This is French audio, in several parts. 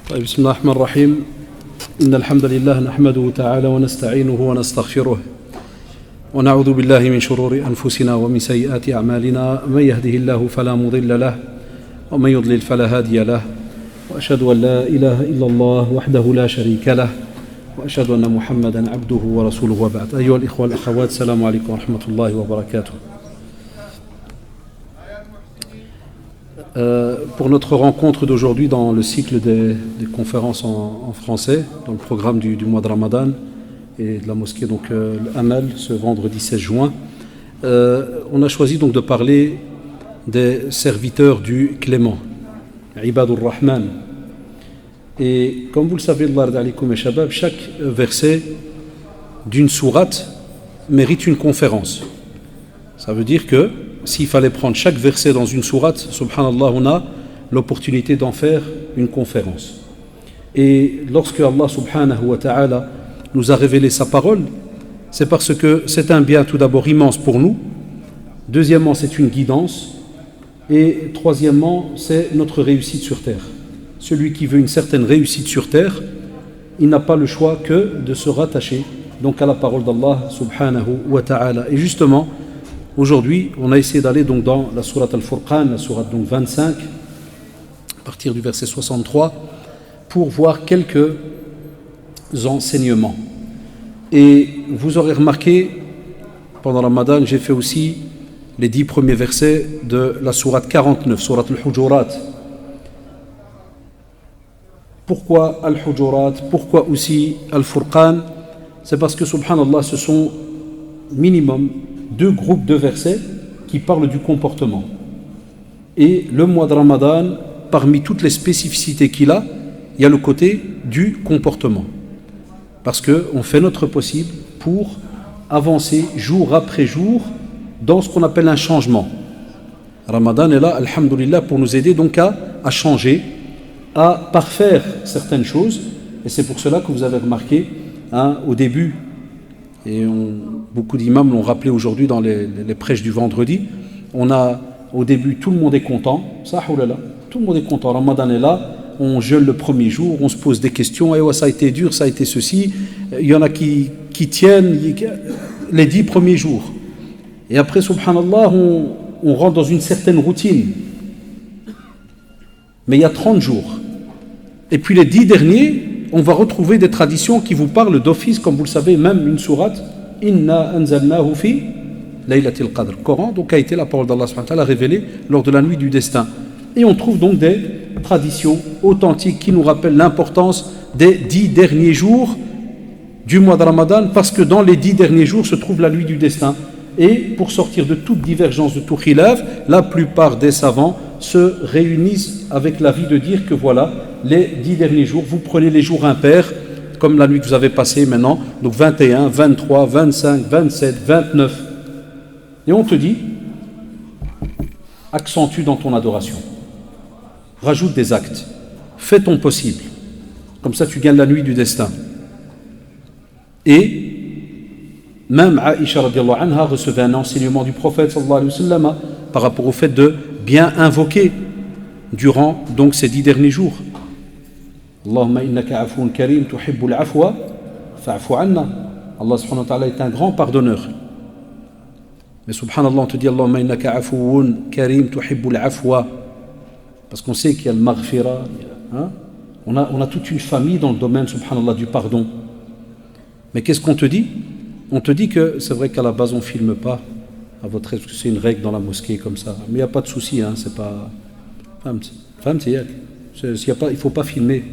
طيب بسم الله الرحمن الرحيم إن الحمد لله نحمده تعالى ونستعينه ونستغفره ونعوذ بالله من شرور أنفسنا ومن سيئات أعمالنا من يهده الله فلا مضل له ومن يضلل فلا هادي له وأشهد أن لا إله إلا الله وحده لا شريك له وأشهد أن محمدا عبده ورسوله وبعد أيها الإخوة والأخوات السلام عليكم ورحمة الله وبركاته. Pour notre rencontre d'aujourd'hui dans le cycle des conférences en français, dans le programme du mois de Ramadan et de la mosquée l'Amal, ce vendredi 16 juin, on a choisi donc de parler des serviteurs du Clément, Ibadur Rahman. Et comme vous le savez, chaque verset d'une sourate mérite une conférence. Ça veut dire que s'il fallait prendre chaque verset dans une sourate, subhanallah, on a l'opportunité d'en faire une conférence. Et lorsque Allah subhanahu wa ta'ala nous a révélé sa parole, c'est parce que c'est un bien tout d'abord immense pour nous, deuxièmement c'est une guidance, et troisièmement c'est notre réussite sur terre. Celui qui veut une certaine réussite sur terre, il n'a pas le choix que de se rattacher donc à la parole d'Allah subhanahu wa ta'ala. Et justement, aujourd'hui, on a essayé d'aller donc dans la sourate Al-Furqan, la sourate donc 25, à partir du verset 63, pour voir quelques enseignements. Et vous aurez remarqué, pendant Ramadan, j'ai fait aussi les 10 premiers versets de la sourate 49, sourate Al-Hujurat. Pourquoi Al-Hujurat? Pourquoi aussi Al-Furqan? C'est parce que, subhanallah, ce sont minimum 2 groupes de versets qui parlent du comportement. Et le mois de Ramadan, parmi toutes les spécificités qu'il a, il y a le côté du comportement. Parce qu'on fait notre possible pour avancer jour après jour dans ce qu'on appelle un changement. Ramadan est là, alhamdoulilah, pour nous aider donc à changer, à parfaire certaines choses. Et c'est pour cela que vous avez remarqué au début, et beaucoup d'imams l'ont rappelé aujourd'hui dans les prêches du vendredi, on a au début tout le monde est content, tout le monde est content, Ramadan est là, on jeûne le premier jour, on se pose des questions, et ça a été dur, ça a été ceci, il y en a qui tiennent les 10 premiers jours. Et après, subhanallah, on rentre dans une certaine routine. Mais il y a 30 jours. Et puis les 10 derniers, on va retrouver des traditions qui vous parlent d'office, comme vous le savez, même une sourate, Inna anzalnahu fi laylatil qadr. Le Coran donc a été la parole d'Allah subhanahu wa ta'ala révélée lors de la nuit du destin. Et on trouve donc des traditions authentiques qui nous rappellent l'importance des 10 derniers jours du mois de Ramadan, parce que dans les 10 derniers jours se trouve la nuit du destin. Et pour sortir de toute divergence, de tout khilaf, la plupart des savants se réunissent avec l'avis de dire que voilà, les 10 derniers jours, vous prenez les jours impairs, comme la nuit que vous avez passée maintenant, donc 21, 23, 25, 27, 29. Et on te dit, accentue dans ton adoration. Rajoute des actes. Fais ton possible. Comme ça, tu gagnes la nuit du destin. Et même Aïcha radiallahu anha recevait un enseignement du prophète sallallahu alayhi wa sallam par rapport au fait de bien invoquer durant donc ces 10 derniers jours. Allahumma innaka afoun karim tuhibbul afwa fa'fu anna. Allah subhanahu wa ta'ala est un grand pardonneur. Mais subhanallah, on te dit Allahumma innaka afoun karim tuhibbul afwa. Parce qu'on sait qu'il y a le maghfira. On a toute une famille dans le domaine, subhanallah, du pardon. Mais qu'est-ce qu'on te dit? On te dit que c'est vrai qu'à la base on ne filme pas à votre aise, parce que c'est une règle dans la mosquée comme ça. Mais il n'y a pas de souci, c'est pas. Il ne faut pas filmer.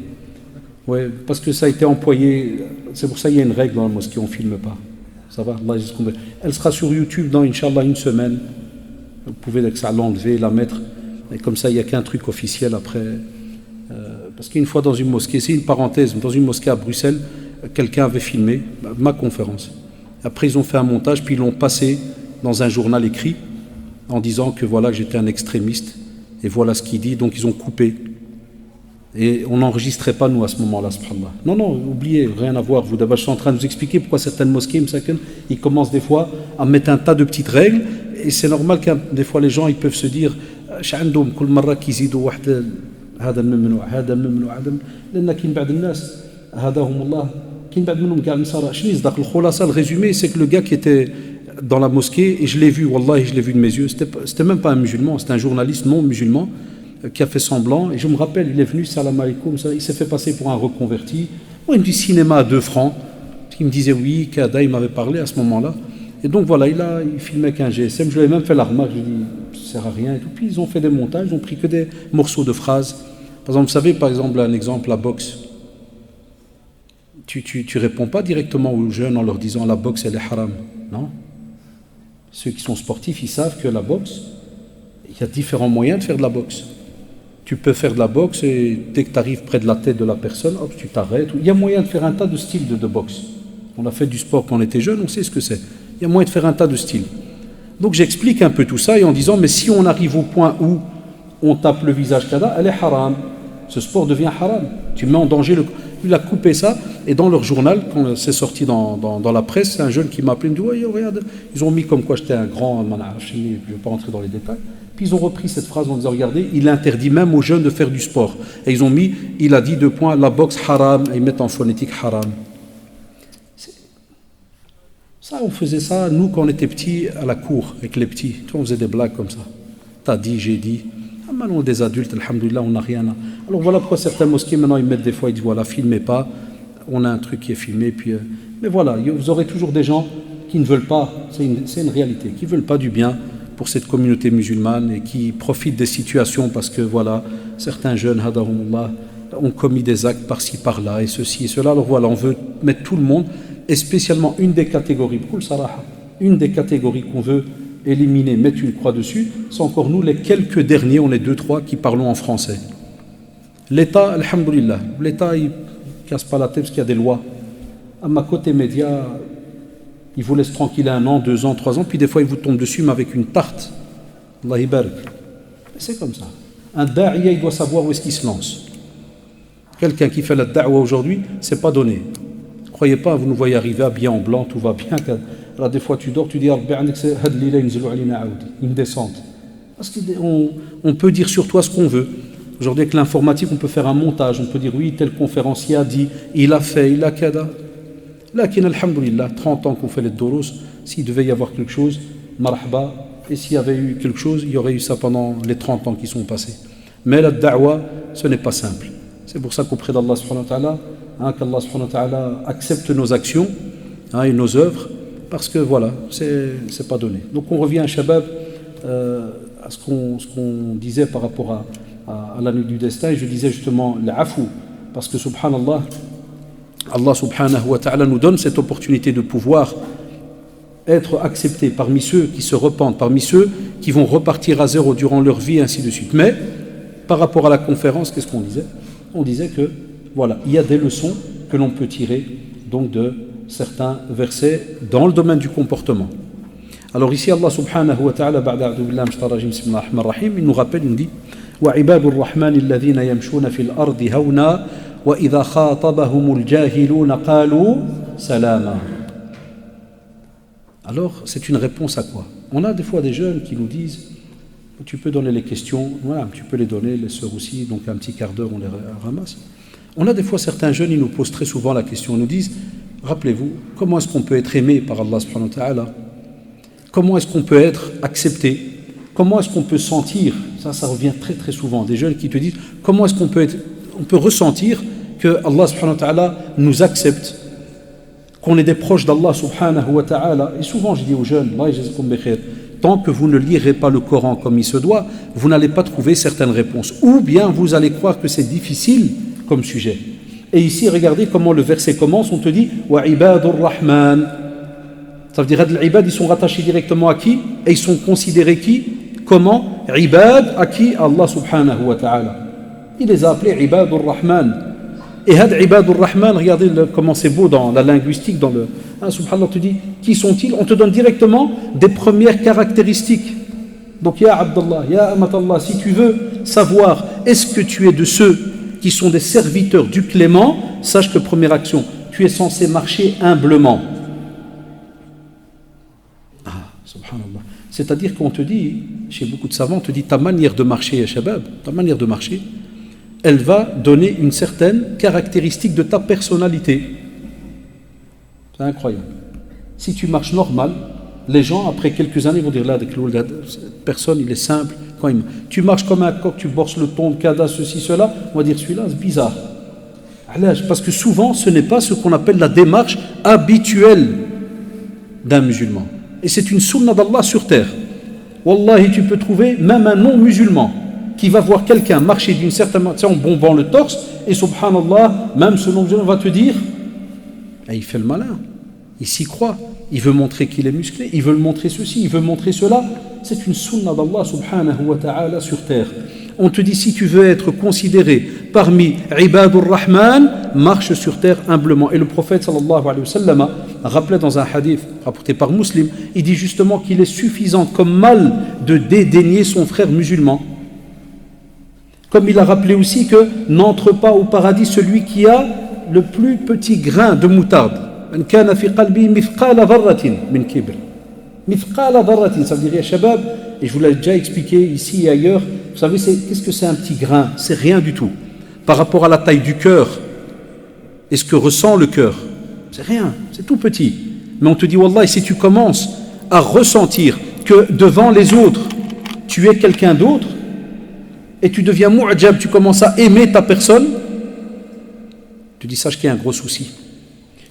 Ouais, parce que ça a été employé, c'est pour ça qu'il y a une règle dans la mosquée, on ne filme pas. Ça va, Allah, elle sera sur YouTube dans, Inch'Allah, une semaine. Vous pouvez l'enlever, la mettre. Et comme ça, il n'y a qu'un truc officiel après. Parce qu'une fois dans une mosquée, c'est une parenthèse, dans une mosquée à Bruxelles, quelqu'un avait filmé ma conférence. Après, ils ont fait un montage, puis ils l'ont passé dans un journal écrit en disant que voilà, que j'étais un extrémiste et voilà ce qu'il dit. Donc, ils ont coupé. Et on n'enregistrait pas, nous, à ce moment-là, subhanallah. Non, oubliez, rien à voir. Vous d'abord, je suis en train de vous expliquer pourquoi certaines mosquées, ils commencent des fois à mettre un tas de petites règles. Et c'est normal que des fois, les gens, ils peuvent se dire « هذا الممنوع هذا ممنوع هذا لأن كاين بعض الناس هداهم الله كاين بعض منهم كاع النصارى شنو يصدق الخلاصة le résumé c'est que le gars qui était dans la mosquée et je l'ai vu wallahi je l'ai vu de mes yeux c'était même pas un musulman c'était un journaliste non musulman qui a fait semblant et je me rappelle il est venu salam alaikum il s'est fait passer pour un reconverti moi il me dit cinéma à 2 francs il me disait oui Kada il m'avait parlé à ce moment-là et donc voilà il filmait avec un GSM je lui ai même fait la remarque je lui ai dit ça sert à rien et tout puis ils ont fait des montages ils ont pris que des morceaux de phrases par exemple vous savez par exemple un exemple la boxe tu réponds pas directement aux jeunes en leur disant la boxe elle est haram non ceux qui sont sportifs ils savent que la boxe il y a différents moyens de faire de la boxe tu peux faire de la boxe et dès que tu arrives près de la tête de la personne hop tu t'arrêtes il y a moyen de faire un tas de styles de boxe on a fait du sport quand on était jeune on sait ce que c'est il y a moyen de faire un tas de styles donc j'explique un peu tout ça et en disant mais si on arrive au point où on tape le visage Kada elle est haram ce sport devient haram tu mets en danger il a coupé ça et dans leur journal quand c'est sorti dans la presse c'est un jeune qui m'a appelé il me dit ouais, regarde ils ont mis comme quoi j'étais un grand je ne vais pas rentrer dans les détails puis ils ont repris cette phrase en disant regardez il interdit même aux jeunes de faire du sport et ils ont mis il a dit 2 points la boxe haram et ils mettent en phonétique haram ça on faisait ça nous quand on était petits à la cour avec les petits on faisait des blagues comme ça t'as dit j'ai dit maintenant des adultes, alhamdoulilah, on n'a rien à... Alors voilà pourquoi certaines mosquées, maintenant, ils mettent des fois, ils disent, voilà, filmez pas, on a un truc qui est filmé, puis... Mais voilà, vous aurez toujours des gens qui ne veulent pas, c'est une réalité, qui ne veulent pas du bien pour cette communauté musulmane et qui profitent des situations parce que, voilà, certains jeunes, hadahumullah, ont commis des actes par-ci, par-là, et ceci et cela. Alors voilà, on veut mettre tout le monde, et spécialement une des catégories, une des catégories qu'on veut éliminer, mettre une croix dessus, c'est encore nous les quelques derniers, on est 2-3 qui parlons en français. L'État, alhamdoulilah, l'État il casse pas la tête parce qu'il y a des lois. À ma côté média, il vous laisse tranquille 1 an, 2 ans, 3 ans, puis des fois il vous tombe dessus mais avec une tarte. Allah ibarak. C'est comme ça. Un da'iya, il doit savoir où est-ce qu'il se lance. Quelqu'un qui fait la da'wa aujourd'hui, c'est pas donné. Croyez pas, vous nous voyez arriver habillé en blanc, tout va bien. Alors des fois tu dors, tu dis une descente. Parce qu'on peut dire sur toi ce qu'on veut. Aujourd'hui avec l'informatique, on peut faire un montage, on peut dire oui, tel conférencier a dit, il a fait, il a kada. Là, alhamdoulilah, 30 ans qu'on fait les doros, s'il devait y avoir quelque chose, marhaba, et s'il y avait eu quelque chose, il y aurait eu ça pendant les 30 ans qui sont passés. Mais la da'wa, ce n'est pas simple. C'est pour ça qu'auprès d'Allah subhanahu wa ta'ala, qu'Allah subhanahu wa ta'ala accepte nos actions et nos œuvres, parce que voilà, c'est pas donné. Donc on revient à Shabab, à ce qu'on disait par rapport à la nuit du destin, et je disais justement l'afou, parce que subhanallah, Allah subhanahu wa ta'ala nous donne cette opportunité de pouvoir être acceptés parmi ceux qui se repentent, parmi ceux qui vont repartir à zéro durant leur vie, et ainsi de suite. Mais par rapport à la conférence, qu'est-ce qu'on disait? On disait que voilà, il y a des leçons que l'on peut tirer donc de certains versets dans le domaine du comportement. Alors ici Allah subhanahu wa ta'ala il nous rappelle, il nous dit وَعِبَادُ الرَّحْمَنِ الَّذِينَ يَمْشُونَ فِي الْأَرْضِ هَوْنًا وَإِذَا خَاطَبَهُمُ الْجَاهِلُونَ قَالُوا سَلَامًا. Alors c'est une réponse à quoi? On a des fois des jeunes qui nous disent tu peux donner les questions, voilà, tu peux les donner, les sœurs aussi, donc un petit quart d'heure on les ramasse. On a des fois certains jeunes, ils nous posent très souvent la question, ils nous disent rappelez-vous, comment est-ce qu'on peut être aimé par Allah subhanahu wa ta'ala? Comment est-ce qu'on peut être accepté? Comment est-ce qu'on peut sentir? Ça revient très très souvent, des jeunes qui te disent comment est-ce qu'on peut ressentir que Allah subhanahu wa ta'ala nous accepte, qu'on est des proches d'Allah subhanahu wa ta'ala. Et souvent je dis aux jeunes, tant que vous ne lirez pas le Coran comme il se doit, vous n'allez pas trouver certaines réponses. Ou bien vous allez croire que c'est difficile comme sujet. Et ici, regardez comment le verset commence, on te dit « Wa ibadur rahman ». Ça veut dire que les ibad, ils sont rattachés directement à qui? Et ils sont considérés qui? Comment? Ibad, à qui? Allah subhanahu wa ta'ala. Il les a appelés ibadur rahman. Et had ibadur rahman, regardez comment c'est beau dans la linguistique, dans le... subhanallah, on te dit, qui sont-ils? On te donne directement des premières caractéristiques. Donc, ya Abdallah, ya Amatallah, si tu veux savoir, est-ce que tu es de ceux qui sont des serviteurs du clément, sache que première action, tu es censé marcher humblement. Subhanallah. C'est-à-dire qu'on te dit, chez beaucoup de savants, on te dit ta manière de marcher, ya Shabab, ta manière de marcher, elle va donner une certaine caractéristique de ta personnalité. C'est incroyable. Si tu marches normal, les gens, après quelques années, vont dire là, cette personne, il est simple. Tu marches comme un coq, tu borses le ton, le cada, ceci, cela, on va dire celui-là, c'est bizarre. Parce que souvent, ce n'est pas ce qu'on appelle la démarche habituelle d'un musulman. Et c'est une sunna d'Allah sur terre. Wallahi, tu peux trouver même un non-musulman qui va voir quelqu'un marcher d'une certaine manière, en bombant le torse, et subhanallah, même ce non-musulman va te dire, il fait le malin, il s'y croit, il veut montrer qu'il est musclé, il veut montrer ceci, il veut montrer cela. C'est une sunna d'Allah subhanahu wa ta'ala sur terre. On te dit, si tu veux être considéré parmi Ibadur Rahman, marche sur terre humblement. Et le prophète sallallahu alayhi wa sallam rappelait dans un hadith rapporté par Muslim, il dit justement qu'il est suffisant comme mal de dédaigner son frère musulman. Comme il a rappelé aussi que n'entre pas au paradis celui qui a le plus petit grain de moutarde. كان في قلبه مثقال ذرة من كبر. مثقال ذرة, ça veut dire, ya shabab, et je vous l'ai déjà expliqué ici et ailleurs, vous savez, qu'est-ce que c'est un petit grain? C'est rien du tout. Par rapport à la taille du cœur, et ce que ressent le cœur, c'est rien, c'est tout petit. Mais on te dit, wallah, si tu commences à ressentir que devant les autres, tu es quelqu'un d'autre, et tu deviens mu'jab, tu commences à aimer ta personne, tu dis, sache qu'il y a un gros souci.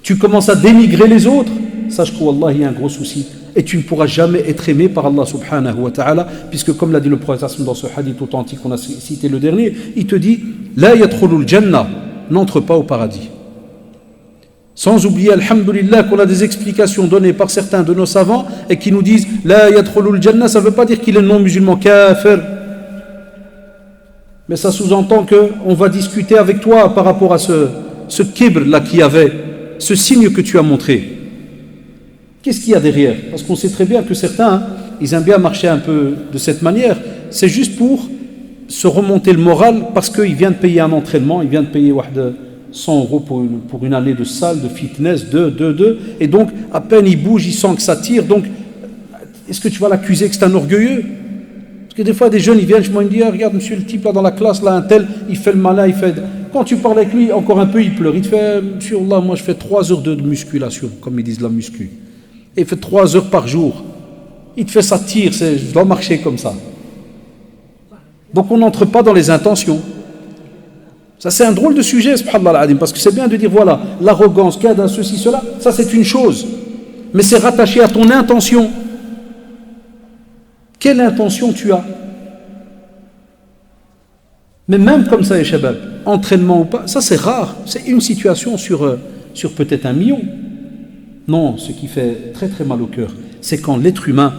Tu commences à dénigrer les autres, sache que wallah, il y a un gros souci. Et tu ne pourras jamais être aimé par Allah subhanahu wa ta'ala, puisque comme l'a dit le prophète dans ce hadith authentique qu'on a cité le dernier, il te dit La yadkhulul jannah, n'entre pas au paradis. Sans oublier, alhamdulillah, qu'on a des explications données par certains de nos savants et qui nous disent La yadkhulul jannah, ça ne veut pas dire qu'il est non-musulman, kafir. Mais ça sous-entend qu'on va discuter avec toi par rapport à ce kibr là qu'il y avait, ce signe que tu as montré. Qu'est-ce qu'il y a derrière? Parce qu'on sait très bien que certains, ils aiment bien marcher un peu de cette manière. C'est juste pour se remonter le moral parce qu'il vient de payer un entraînement, il vient de payer 100 euros pour une année de salle, de fitness, et donc à peine il bouge, il sent que ça tire. Donc, est-ce que tu vas l'accuser que c'est un orgueilleux? Parce que des fois, des jeunes, ils viennent, je me dis, regarde, monsieur, le type là dans la classe, là, un tel, il fait le malin, il fait... Quand tu parles avec lui, encore un peu, il pleure. Il te fait, monsieur Allah, moi je fais 3 heures de musculation, comme ils disent la muscu. Et il fait 3 heures par jour. Il te fait ça tire, je dois marcher comme ça. Donc on n'entre pas dans les intentions. Ça c'est un drôle de sujet, subhanallah al-adim, parce que c'est bien de dire, voilà, l'arrogance, kada, ceci, cela, ça c'est une chose. Mais c'est rattaché à ton intention. Quelle intention tu as? Mais même comme ça, les shabab, entraînement ou pas, ça c'est rare. C'est une situation sur peut-être 1 million. Non, ce qui fait très très mal au cœur, c'est quand l'être humain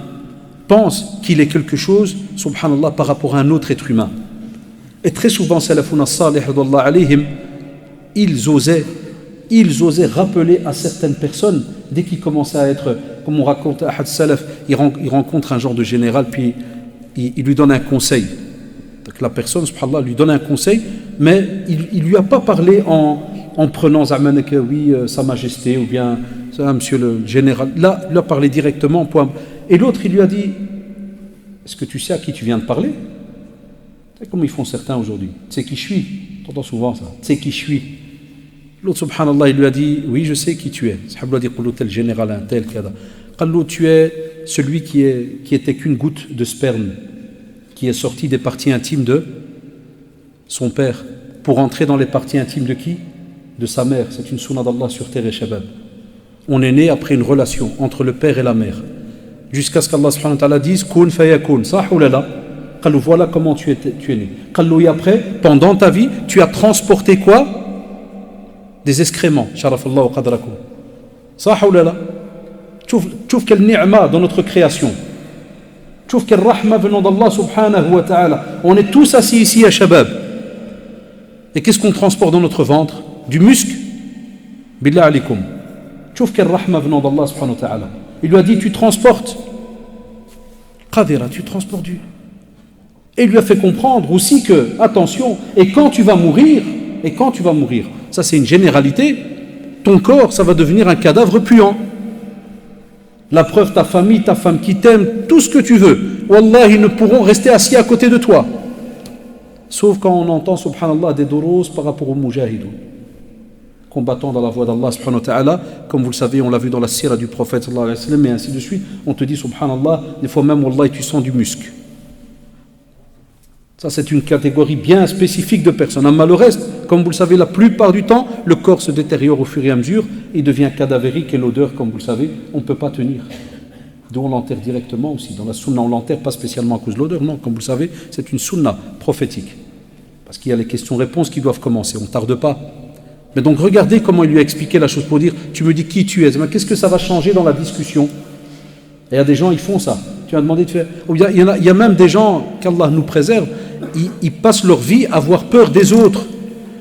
pense qu'il est quelque chose, subhanallah, par rapport à un autre être humain. Et très souvent, salafuna salih, alayhim, ils osaient rappeler à certaines personnes, dès qu'ils commençaient à être, comme on raconte à Ahad Salaf, il rencontre un genre de général, puis il lui donne un conseil. Donc la personne, subhanallah, lui donne un conseil, mais il ne lui a pas parlé en prenant Zamanaka, oui, Sa Majesté, ou bien ça, monsieur le général. Là, il a parlé directement. Et l'autre, il lui a dit, est-ce que tu sais à qui tu viens de parler? C'est comme ils font certains aujourd'hui. Tu sais qui je suis? Tu entends souvent ça. Tu sais qui je suis? L'autre, subhanallah, il lui a dit, oui, je sais qui tu es. Sahabla dit, tel général, un tel, kada. Qallo, tu es celui qui était qu'une goutte de sperme, qui est sorti des parties intimes de son père, pour entrer dans les parties intimes de qui? De sa mère. C'est une sunna d'Allah sur terre et shabab. On est né après une relation entre le père et la mère, jusqu'à ce qu'Allah subhanahu wa ta'ala dise kun fayakun, sah ou là. Qallo, voilà comment tu es né. Qallo, et après, pendant ta vie, tu as transporté quoi? Des excréments. Sharafallahu qadrakum. Sah ou là. Chouf quelle ni'ma dans notre création. Chouf quelle rahma venant d'Allah subhanahu wa ta'ala. On est tous assis ici à Shabab. Et qu'est-ce qu'on transporte dans notre ventre? Du musc. Billah alikum. Chouf quelle rahma venant d'Allah subhanahu wa ta'ala. Il lui a dit, tu transportes qadira, tu transportes du. Et il lui a fait comprendre aussi que, attention, et quand tu vas mourir, ça c'est une généralité, ton corps, ça va devenir un cadavre puant. La preuve, ta famille, ta femme qui t'aime, tout ce que tu veux, wallah, ils ne pourront rester assis à côté de toi. Sauf quand on entend, subhanallah, des doros par rapport aux mujahidou, combattant dans la voie d'Allah, subhanahu wa ta'ala. Comme vous le savez, on l'a vu dans la sira du prophète, sallallahu alayhi wa sallam, et ainsi de suite. On te dit, subhanallah, des fois même, wallah, tu sens du musc. Ça, c'est une catégorie bien spécifique de personnes. Mais le reste, comme vous le savez, la plupart du temps, le corps se détériore au fur et à mesure, il devient cadavérique et l'odeur, comme vous le savez, on ne peut pas tenir. D'où on l'enterre directement aussi. Dans la sunna, on l'enterre pas spécialement à cause de l'odeur, non, comme vous le savez, c'est une sunna prophétique. Parce qu'il y a les questions-réponses qui doivent commencer, on ne tarde pas. Mais donc regardez comment il lui a expliqué la chose pour dire, tu me dis qui tu es, mais qu'est-ce que ça va changer dans la discussion? Et il y a des gens, ils font ça. Tu as demandé de faire. Il y a même des gens, qu'Allah nous préserve, ils passent leur vie à avoir peur des autres.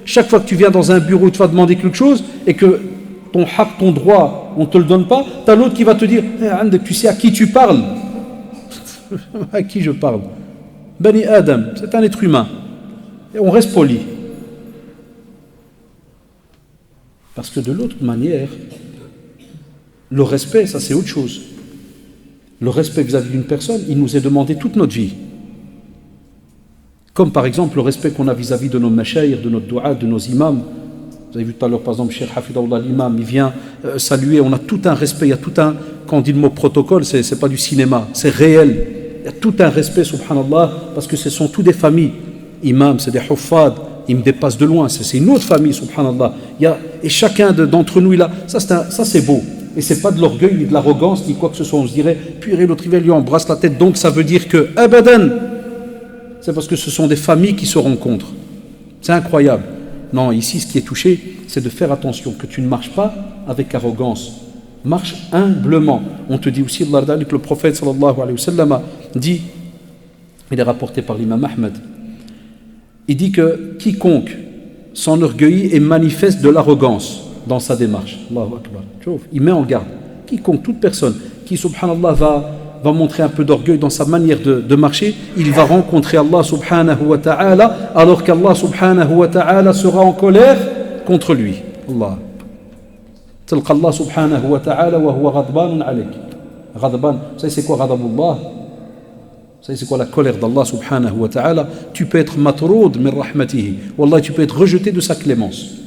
Chaque fois que tu viens dans un bureau, tu vas demander quelque chose et que ton haq, ton droit, on ne te le donne pas, tu as l'autre qui va te dire, tu sais à qui tu parles? À qui je parle? Bani Adam, c'est un être humain. Et on reste poli. Parce que de l'autre manière, le respect, ça c'est autre chose. Le respect vis-à-vis d'une personne, il nous est demandé toute notre vie. Comme par exemple le respect qu'on a vis-à-vis de nos mashayikh, de notre dua, de nos imams. Vous avez vu tout à l'heure par exemple Cheikh Hafidahullah l'imam, il vient saluer, on a tout un respect, il y a tout un, quand on dit le mot protocole, c'est pas du cinéma, c'est réel. Il y a tout un respect, subhanallah, parce que ce sont tous des familles. Imams, c'est des huffad, ils me dépassent de loin, c'est une autre famille, subhanallah. Et chacun d'entre nous, ça c'est beau. Et c'est pas de l'orgueil, ni de l'arrogance, ni quoi que ce soit. On se dirait, purée, l'autre il lui embrasse la tête, donc ça veut dire que, abadan, c'est parce que ce sont des familles qui se rencontrent. C'est incroyable. Non, ici, ce qui est touché, c'est de faire attention, que tu ne marches pas avec arrogance. Marche humblement. On te dit aussi, que le prophète, sallallahu alayhi wa sallam, dit, il est rapporté par l'imam Ahmed, il dit que quiconque s'enorgueillit et manifeste de l'arrogance dans sa démarche, Allahu Akbar, il met en garde quiconque, toute personne qui, subhanallah, va montrer un peu d'orgueil dans sa manière de marcher, il va rencontrer Allah subhanahu wa ta'ala, alors qu'Allah subhanahu wa ta'ala sera en colère contre lui. Allah. Tilqa Allah subhanahu wa ta'ala wa huwa ghadbanun alayk. Ghadban, vous savez c'est quoi ghadabullah? Vous savez c'est quoi la colère d'Allah subhanahu wa ta'ala? Tu peux être matroud min rahmatihi. Wallah, tu peux être rejeté de sa clémence.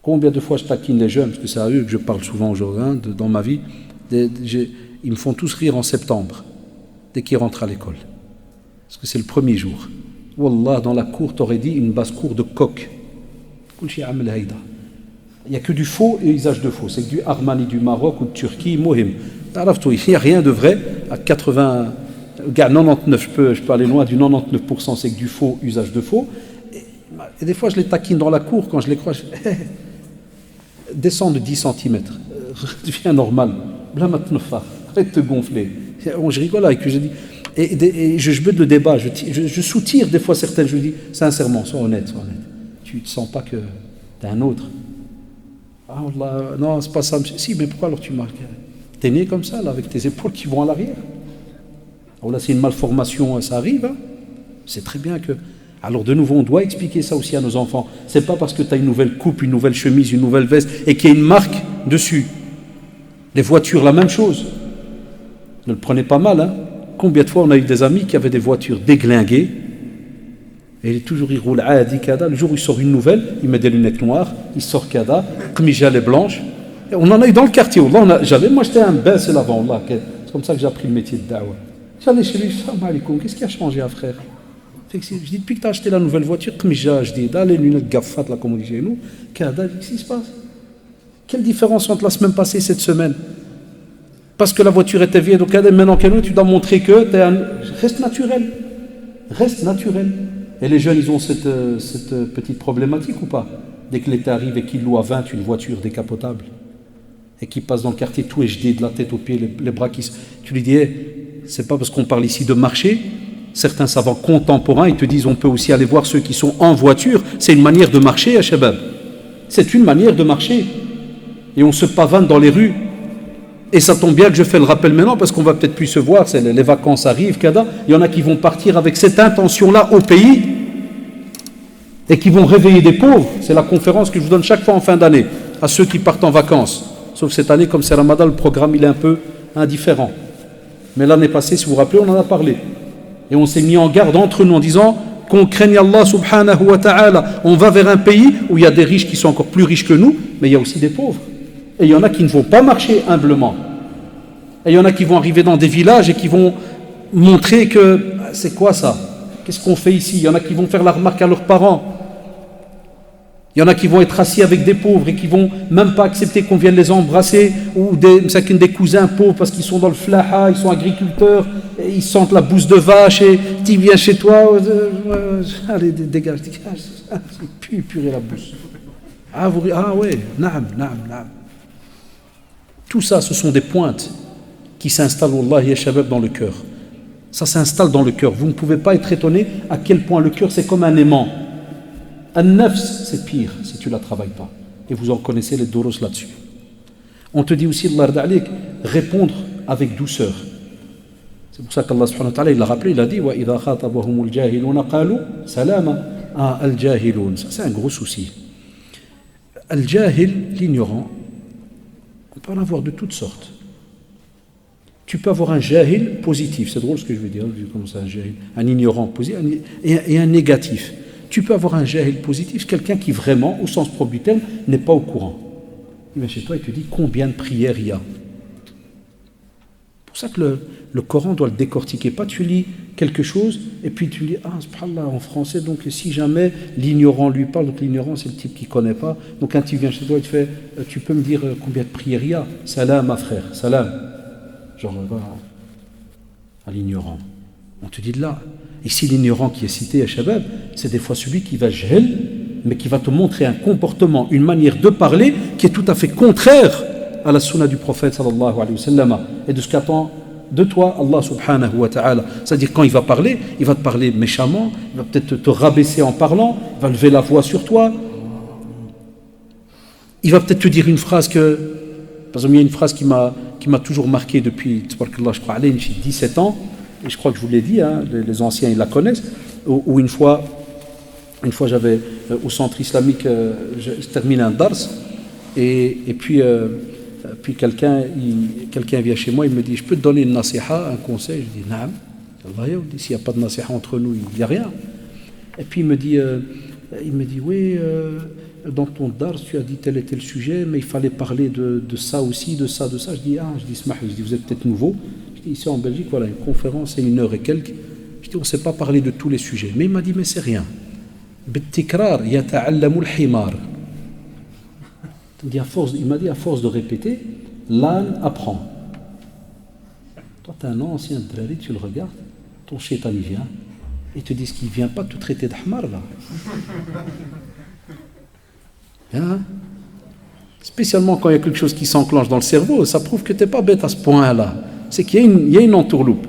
Combien de fois je taquine les jeunes, parce que c'est à eux que je parle souvent aujourd'hui, dans ma vie, ils me font tous rire en septembre, dès qu'ils rentrent à l'école. Parce que c'est le premier jour. Wallah, dans la cour, t'aurais dit une basse-cour de coq. Il n'y a que du faux et usage de faux. C'est que du Armani du Maroc ou de Turquie, Mohim. Il n'y a rien de vrai. À 99, je peux aller loin, du 99%, c'est que du faux, usage de faux. Et des fois, je les taquine dans la cour, quand je les crois, je fais descends de 10 cm, deviens normal, arrête de te gonfler. Je rigole avec lui, je dis, et je bute le débat, je soutire des fois certaines, je lui dis, sincèrement, sois honnête. Tu ne sens pas que tu es un autre. Ah Allah, non, c'est pas ça. Si, mais pourquoi alors tu marques? T'es né comme ça, là, avec tes épaules qui vont à l'arrière. Alors là, c'est une malformation, ça arrive. Hein. C'est très bien que. Alors de nouveau, on doit expliquer ça aussi à nos enfants. C'est pas parce que tu as une nouvelle coupe, une nouvelle chemise, une nouvelle veste et qu'il y a une marque dessus. Les voitures, la même chose. Ne le prenez pas mal, hein. Combien de fois on a eu des amis qui avaient des voitures déglinguées et il roule adi kada. Le jour où il sort une nouvelle, il met des lunettes noires, il sort kada, kmija les blanches. Et on en a eu dans le quartier. Moi j'étais un baisse l'avant. C'est comme ça que j'ai appris le métier de da'wah. J'allais chez lui, salam alaikum, qu'est-ce qui a changé, frère? Je dis, depuis que tu as acheté la nouvelle voiture, je dis, dans les lunettes gaffat, là, comme on dit chez nous, qu'est-ce qui se passe? Quelle différence entre la semaine passée et cette semaine? Parce que la voiture était vieille, donc maintenant, tu dois montrer que tu es un. Reste naturel. Reste naturel. Et les jeunes, ils ont cette petite problématique ou pas? Dès que l'été arrive et qu'ils louent à 20 une voiture décapotable, et qu'ils passent dans le quartier tout HD, de la tête aux pieds, les bras qui se. Tu lui dis, hey, c'est pas parce qu'on parle ici de marché. Certains savants contemporains, ils te disent on peut aussi aller voir ceux qui sont en voiture. C'est une manière de marcher à Shabab. C'est une manière de marcher. Et on se pavane dans les rues. Et ça tombe bien que je fais le rappel maintenant parce qu'on va peut-être plus se voir. Les vacances arrivent, kada. Il y en a qui vont partir avec cette intention-là au pays et qui vont réveiller des pauvres. C'est la conférence que je vous donne chaque fois en fin d'année à ceux qui partent en vacances. Sauf cette année, comme c'est Ramadan, le programme il est un peu indifférent. Mais l'année passée, si vous vous rappelez, on en a parlé. Et on s'est mis en garde entre nous en disant qu'on craigne Allah subhanahu wa ta'ala. On va vers un pays où il y a des riches qui sont encore plus riches que nous, mais il y a aussi des pauvres. Et il y en a qui ne vont pas marcher humblement. Et il y en a qui vont arriver dans des villages et qui vont montrer que c'est quoi ça? Qu'est-ce qu'on fait ici? Il y en a qui vont faire la remarque à leurs parents. Il y en a qui vont être assis avec des pauvres et qui vont même pas accepter qu'on vienne les embrasser, ou des cousins pauvres parce qu'ils sont dans le flaha, ils sont agriculteurs, et ils sentent la bouse de vache et tu viens chez toi, allez dégage, c'est purée la bouse. Ah ouais, naam. Tout ça, ce sont des pointes qui s'installent, wallahi ya shabab, dans le cœur. Ça s'installe dans le cœur. Vous ne pouvez pas être étonné à quel point le cœur c'est comme un aimant. Un nafs, c'est pire si tu ne la travailles pas. Et vous en connaissez les doros là-dessus. On te dit aussi, Allah alik, répondre avec douceur. C'est pour ça qu'Allah subhanahu wa ta'ala, il l'a rappelé, il a dit wa idha khatabahumul jahiluna qalu salama. Al-jahilun, ça c'est un gros souci. Al-jahil, l'ignorant, on peut en avoir de toutes sortes. Tu peux avoir un jahil positif, c'est drôle ce que je veux dire, comme ça, un ignorant positif et un négatif. Tu peux avoir un jahil positif, quelqu'un qui vraiment, au sens propre du terme, n'est pas au courant. Il vient chez toi et te dit combien de prières il y a. C'est pour ça que le Coran doit le décortiquer. Pas tu lis quelque chose et puis tu lis subhanallah en français, donc si jamais l'ignorant lui parle, donc l'ignorant c'est le type qui ne connaît pas. Donc quand il vient chez toi et te fait tu peux me dire combien de prières il y a? Salam ma frère, salam. Genre à l'ignorant. On te dit de là. Ici, l'ignorant qui est cité à Shabab, c'est des fois celui qui va jahil, mais qui va te montrer un comportement, une manière de parler qui est tout à fait contraire à la sunna du prophète sallallahu alayhi wa sallam et de ce qu'attend de toi Allah subhanahu wa ta'ala. C'est-à-dire quand il va te parler méchamment, il va peut-être te rabaisser en parlant, il va lever la voix sur toi, il va peut-être te dire une phrase que, par exemple, il y a une phrase qui m'a toujours marqué depuis, je crois, j'ai 17 ans, et je crois que je vous l'ai dit, hein, les anciens ils la connaissent, où une fois j'avais au centre islamique, je termine un dars, et puis quelqu'un vient chez moi, il me dit je peux te donner une nasiha, un conseil? Je dis naam, s'il n'y a pas de nasiha entre nous, il n'y a rien. Et puis il me dit oui, dans ton dars tu as dit tel et tel sujet, mais il fallait parler de ça aussi, de ça. Je dis vous êtes peut-être nouveau. Je dis ici en Belgique, voilà, une conférence c'est 1 heure et quelques. Je dis on ne sait pas parler de tous les sujets. Mais il m'a dit mais c'est rien. Bittikrar yata'allamul himar. Il m'a dit à force de répéter, l'âne apprend. Toi tu es un ancien drari, tu le regardes, ton shaitan il vient, et te dit qu'il ne vient pas te traiter d'ahmar là. Hein? Spécialement quand il y a quelque chose qui s'enclenche dans le cerveau, ça prouve que tu n'es pas bête à ce point-là. C'est qu'il y a une entourloupe.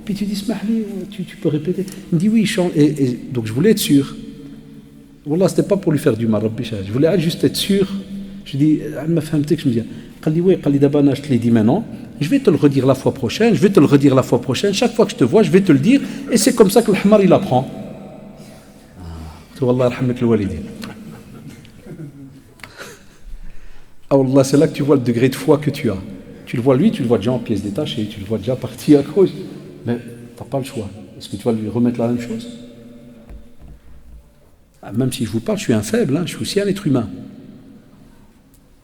Puis tu dis, Smahli, tu peux répéter. Il me dit oui, et donc je voulais être sûr. Wallah, ce n'était pas pour lui faire du mal, je voulais juste être sûr. Je dis, je me dis, je te l'ai dit maintenant, je vais te le redire la fois prochaine, chaque fois que je te vois, je vais te le dire, et c'est comme ça que le hamar il apprend. Wallah, rahmat al-walidin. Ah Allah, c'est là que tu vois le degré de foi que tu as. Tu le vois lui, tu le vois déjà en pièces détachées, tu le vois déjà parti à cause. Mais tu n'as pas le choix. Est-ce que tu vas lui remettre la même chose? Même si je vous parle, je suis un faible, je suis aussi un être humain.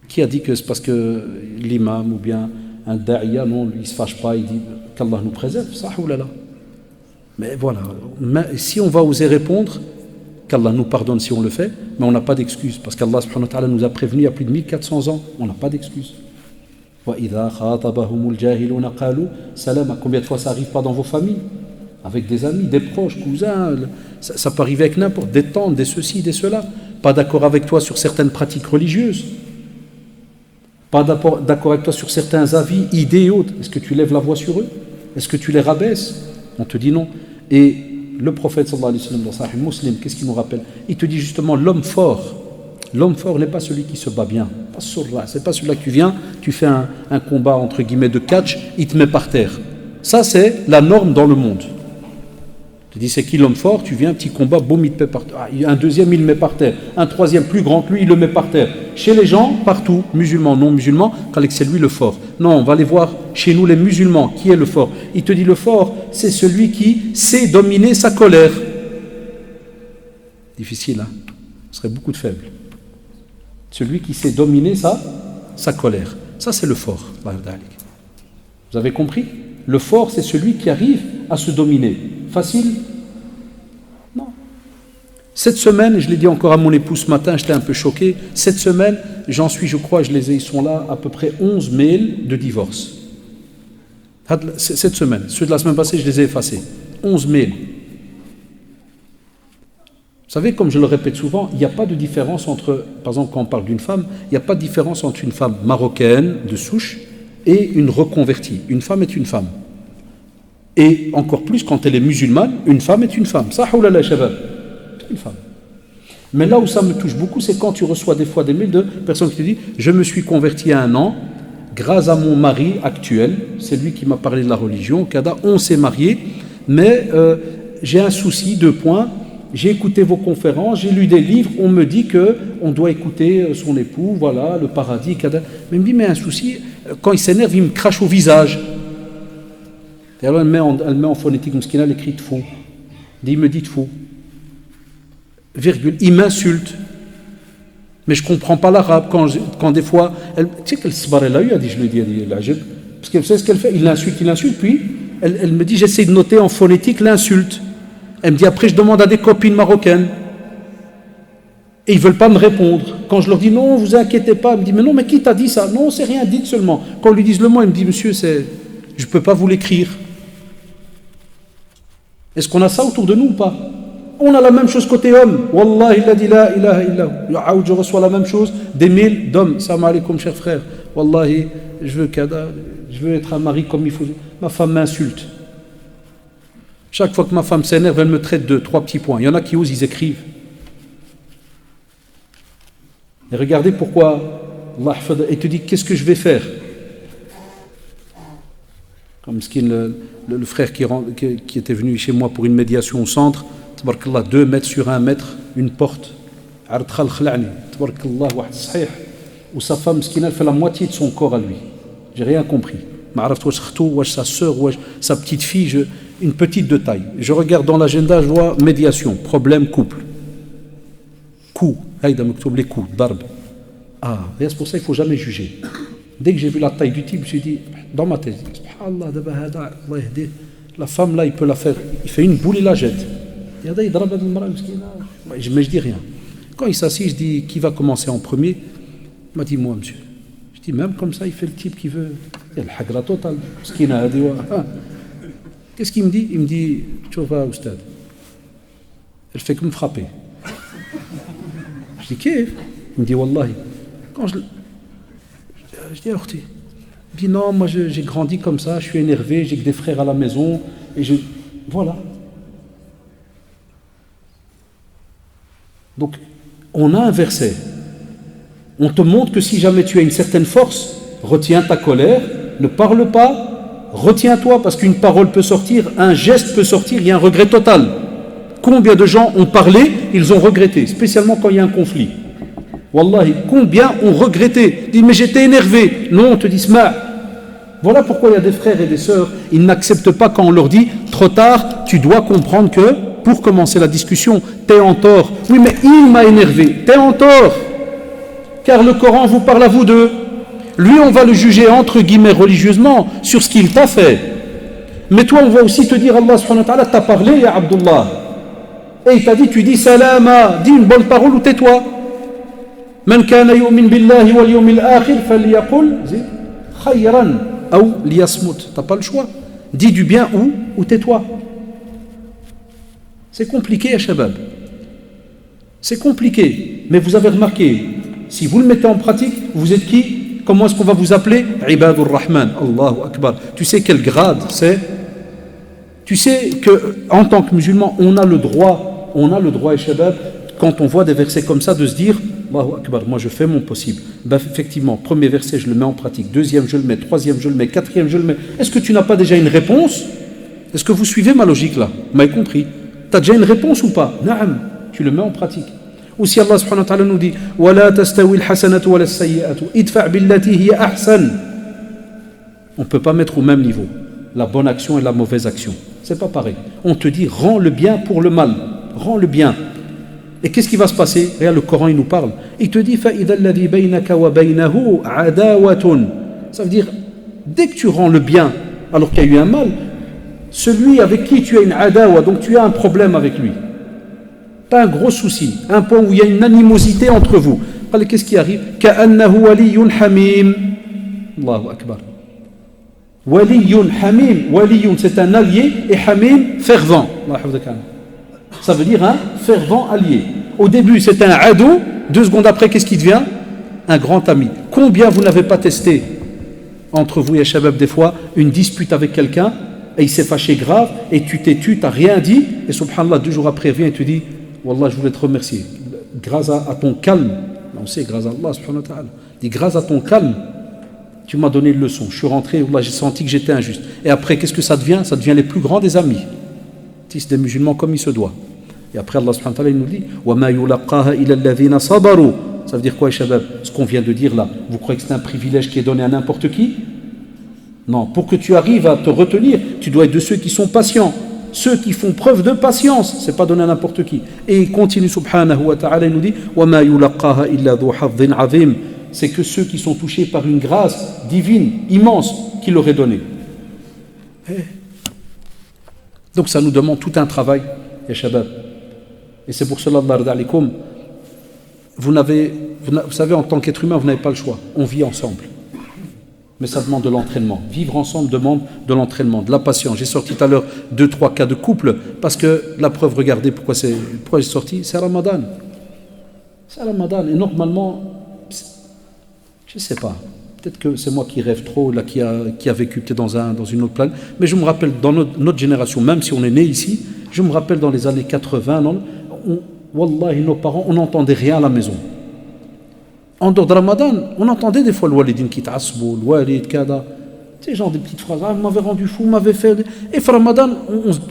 Qui a dit que c'est parce que l'imam ou bien un da'iya, non, lui il ne se fâche pas, il dit qu'Allah nous préserve, ça ou là. Mais voilà, si on va oser répondre, qu'Allah nous pardonne si on le fait, mais on n'a pas d'excuse, parce qu'Allah subhanahu wa ta'ala nous a prévenus il y a plus de 1400 ans, on n'a pas d'excuse. Combien de fois ça n'arrive pas dans vos familles? Avec des amis, des proches, cousins, ça peut arriver avec n'importe, des tantes, des ceci, des cela. Pas d'accord avec toi sur certaines pratiques religieuses. Pas d'accord avec toi sur certains avis, idées et autres. Est-ce que tu lèves la voix sur eux? Est-ce que tu les rabaisses? On te dit non. Et le prophète sallallahu alayhi wa sallam dans Sahih Muslim, qu'est-ce qu'il nous rappelle? Il te dit justement l'homme fort. L'homme fort n'est pas celui qui se bat bien. C'est pas celui-là que tu viens, tu fais un combat entre guillemets de catch, il te met par terre. Ça c'est la norme dans le monde. Tu dis c'est qui l'homme fort? Tu viens, un petit combat, boum, il te met par terre. Un deuxième, il le met par terre. Un troisième, plus grand que lui, il le met par terre. Chez les gens, partout, musulmans, non musulmans, c'est lui le fort. Non, on va aller voir chez nous les musulmans, qui est le fort? Il te dit le fort, c'est celui qui sait dominer sa colère. Difficile, hein? Ce serait beaucoup de faibles. Celui qui sait dominer sa colère. Ça, c'est le fort. Vous avez compris? Le fort, c'est celui qui arrive à se dominer. Facile? Non. Cette semaine, je l'ai dit encore à mon épouse ce matin, j'étais un peu choqué. Cette semaine, j'en suis, je crois, ils sont là, à peu près 11 mails de divorce. Cette semaine. Ceux de la semaine passée, je les ai effacés. 11 mails. Vous savez, comme je le répète souvent, il n'y a pas de différence entre, par exemple, quand on parle d'une femme, il n'y a pas de différence entre une femme marocaine de souche et une reconvertie. Une femme est une femme. Et encore plus quand elle est musulmane, une femme est une femme. Ça, oulala, shabab. Une femme. Mais là où ça me touche beaucoup, c'est quand tu reçois des fois des mails de personnes qui te disent « Je me suis converti à 1 an, grâce à mon mari actuel, c'est lui qui m'a parlé de la religion, Kada, on s'est mariés, mais j'ai un souci, 2 points. J'ai écouté vos conférences, j'ai lu des livres, on me dit qu'on doit écouter son époux, voilà, le paradis, Kada. Mais il me dit, mais un souci, quand il s'énerve, il me crache au visage. Et alors elle met en phonétique, elle écrit de faux. Il me dit de faux. Virgule, il m'insulte. Mais je ne comprends pas l'arabe. Quand des fois, tu sais qu'elle se barre là, je lui dis, parce que vous savez ce qu'elle fait, il l'insulte, puis elle me dit, j'essaie de noter en phonétique l'insulte. Elle me dit, après je demande à des copines marocaines. Et ils ne veulent pas me répondre. Quand je leur dis, non, vous inquiétez pas, elle me dit, mais non, mais qui t'a dit ça? Non, c'est rien, dites seulement. Quand on lui dise le mot, elle me dit, monsieur, je ne peux pas vous l'écrire. Est-ce qu'on a ça autour de nous ou pas? On a la même chose côté homme. Wallahi, il a dit la ilaha illa. Je reçois la même chose des mails d'hommes. Salam alaikum, cher frère. Wallahi, je veux être un mari comme il faut. Ma femme m'insulte. Chaque fois que ma femme s'énerve, elle me traite de 3 petits points. Il y en a qui osent, ils écrivent. Et regardez pourquoi Allah te dit, qu'est-ce que je vais faire? Comme le frère qui était venu chez moi pour une médiation au centre, 2 mètres sur 1 mètre, une porte. Où sa femme, elle fait la moitié de son corps à lui. J'ai rien compris. Sa soeur, sa petite fille, une petite de taille. Je regarde dans l'agenda, je vois médiation, problème, couple. Coup, les coups, barbe. Ah, c'est pour ça qu'il ne faut jamais juger. Dès que j'ai vu la taille du type, je me suis dit, dans ma tête, la femme là, il peut la faire, il fait une boule et la jette. Mais je dis rien. Quand il s'assied, je dis, qui va commencer en premier? Il m'a dit, moi, monsieur. Je dis, même comme ça, il fait le type qui veut. Il y a le hagra total. Qu'est-ce qu'il me dit? Il me dit, tu vas au stade. Elle fait que me frapper. Je dis, qu'est-ce? Il me dit, wallahi. Quand je dis, alors, il me dit, non, moi j'ai grandi comme ça, je suis énervé, j'ai que des frères à la maison, et voilà. Donc, on a un verset. On te montre que si jamais tu as une certaine force, retiens ta colère, ne parle pas, retiens-toi, parce qu'une parole peut sortir, un geste peut sortir, il y a un regret total. Combien de gens ont parlé, ils ont regretté, spécialement quand il y a un conflit. Wallahi, combien ont regretté? Dis, mais j'étais énervé. Non, on te dit, sma'. Voilà pourquoi il y a des frères et des sœurs, ils n'acceptent pas quand on leur dit, trop tard, tu dois comprendre que, pour commencer la discussion, t'es en tort. Oui, mais il m'a énervé. T'es en tort. Car le Coran vous parle à vous deux. Lui, on va le juger, entre guillemets, religieusement, sur ce qu'il t'a fait. Mais toi, on va aussi te dire, Allah subhanahu wa ta'ala t'a parlé, ya Abdullah. Et il t'a dit, tu dis salama, dis une bonne parole ou tais-toi. Man kana yu'min billahi wal yawmil akhir falyaqul khayran ou liyasmut. T'as pas le choix. Dis du bien ou tais-toi. C'est compliqué, Shabab. C'est compliqué. Mais vous avez remarqué, si vous le mettez en pratique, vous êtes qui? Comment est-ce qu'on va vous appeler? Ibadur Rahman. Allahu Akbar. Tu sais quel grade c'est? Tu sais qu'en tant que musulman, on a le droit, Shabab, quand on voit des versets comme ça, de se dire, Allahu Akbar, moi je fais mon possible. Ben, effectivement, premier verset, je le mets en pratique. Deuxième, je le mets. Troisième, je le mets. Quatrième, je le mets. Est-ce que tu n'as pas déjà une réponse? Est-ce que vous suivez ma logique là? Vous m'avez compris? Tu as déjà une réponse ou pas? Naam, tu le mets en pratique. Ou si Allah subhanahu wa ta'ala nous dit وَلَا تَسْتَوِي الْحَسَنَةُ وَلَا السَّيِّئَةُ إِدْفَعْ بِالَّتِي هِيَ أَحْسَنُ On ne peut pas mettre au même niveau la bonne action et la mauvaise action. C'est pas pareil. On te dit rends le bien pour le mal. Rends le bien. Et qu'est-ce qui va se passer? Regarde, le Coran il nous parle. Il te dit فَإِذَا الَّذِي بَيْنَكَ وَبَيْنَهُ عَدَاوَةٌ. Ça veut dire dès que tu rends le bien alors qu'il y a eu un mal, celui avec qui tu as une adawa, donc tu as un problème avec lui. Tu as un gros souci, un point où il y a une animosité entre vous. Alors qu'est-ce qui arrive? كَأَنَّهُ وَلِيٌّ حَمِيمٌ. Allahu Akbar. Waliyun hamim, waliyun c'est un allié et hamim fervent. Ça veut dire un fervent allié. Au début c'est un ado, 2 secondes après qu'est-ce qui devient? Un grand ami. Combien vous n'avez pas testé entre vous et Shabab des fois une dispute avec quelqu'un et il s'est fâché grave et tu t'es tu, t'as rien dit et subhanallah 2 jours après il vient et tu dis Wallah je voulais te remercier grâce à ton calme. On sait grâce à Allah subhanahu wa ta'ala. Dit grâce à ton calme tu m'as donné une leçon, je suis rentré, j'ai senti que j'étais injuste. Et après, qu'est-ce que ça devient? Ça devient les plus grands des amis. Tissent des musulmans comme il se doit. Et après, Allah subhanahu wa ta'ala, il nous dit وَمَا يُلَقَّاهَا إِلَى الَّذِينَ صَبَرُوا. Ça veut dire quoi, Shabab? Ce qu'on vient de dire là, vous croyez que c'est un privilège qui est donné à n'importe qui? Non, pour que tu arrives à te retenir, tu dois être de ceux qui sont patients, ceux qui font preuve de patience. C'est pas donné à n'importe qui. Et il continue, subhanahu wa ta'ala, il nous dit وَمَا يُلَقَّاهَا إِلَّا ذُو حَظٍّ عَظِيمٍ. C'est que ceux qui sont touchés par une grâce divine, immense, qu'il leur est donnée. Donc ça nous demande tout un travail, ya shabab. Et c'est pour cela, vous savez, en tant qu'être humain, vous n'avez pas le choix. On vit ensemble. Mais ça demande de l'entraînement. Vivre ensemble demande de l'entraînement, de la patience. J'ai sorti tout à l'heure 2-3 cas de couple, parce que la preuve, regardez pourquoi j'ai sorti, c'est Ramadan. C'est Ramadan. Et normalement, je ne sais pas, peut-être que c'est moi qui rêve trop, là, qui a vécu peut-être dans une autre planète, mais je me rappelle dans notre génération, même si on est né ici, je me rappelle dans les années 80, wallahi, nos parents, on n'entendait rien à la maison. En dehors de Ramadan, on entendait des fois le walidin qui t'asbou, le walid, kada, ces genre des petites phrases, ah, vous m'avez rendu fou, vous m'avez fait... Et Ramadan,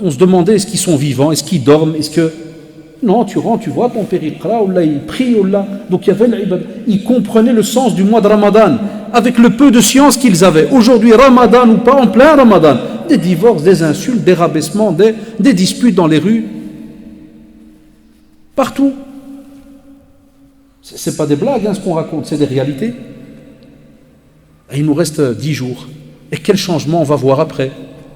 on se demandait, est-ce qu'ils sont vivants, est-ce qu'ils dorment, est-ce que... Non, tu rentres, tu vois ton père il qra, ou là il prie, ou là. Donc il y avait l'ibad. Ils comprenaient le sens du mois de Ramadan avec le peu de science qu'ils avaient. Aujourd'hui, Ramadan ou pas, en plein Ramadan, des divorces, des insultes, des rabaissements, des disputes dans les rues. Partout. C'est pas des blagues ce qu'on raconte, c'est des réalités. Et il nous reste 10 jours. Et quel changement on va voir après?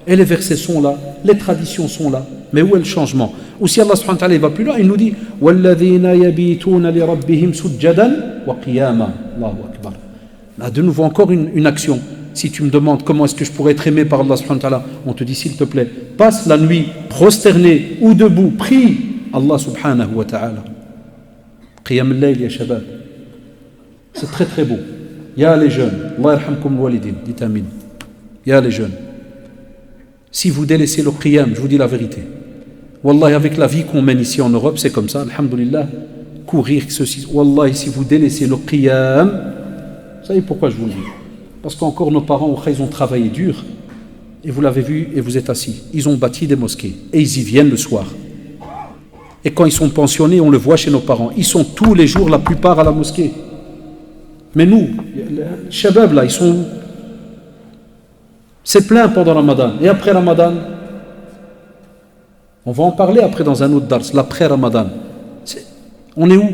Et les versets sont là, les traditions sont là. Mais où est le changement? Ou si Allah subhanahu wa ta'ala va plus loin, il nous dit وَالَّذِينَ يَبِيتُونَ لِرَبِّهِمْ سُجَّدًا وَقِيَامًا. Allahu Akbar. Là, de nouveau, encore une action. Si tu me demandes comment est-ce que je pourrais être aimé par Allah subhanahu wa ta'ala, on te dit s'il te plaît, passe la nuit prosterné ou debout, prie Allah subhanahu wa ta'ala. Qiyam al-layl ya shabab. C'est très très beau. Ya les jeunes, Allah yarhamkum walidin, dites amin. Ya les jeunes. Si vous délaissez le qiyam, je vous dis la vérité. Wallahi, avec la vie qu'on mène ici en Europe, c'est comme ça, alhamdulillah, courir, ceci. Wallahi, si vous délaissez le qiyam, vous savez pourquoi je vous le dis? Parce qu'encore nos parents, ils ont travaillé dur, et vous l'avez vu, et vous êtes assis. Ils ont bâti des mosquées, et ils y viennent le soir. Et quand ils sont pensionnés, on le voit chez nos parents, ils sont tous les jours, la plupart, à la mosquée. Mais nous, les shabab là, ils sont où? C'est plein pendant Ramadan. Et après Ramadan, on va en parler après dans un autre dars, l'après Ramadan. On est où?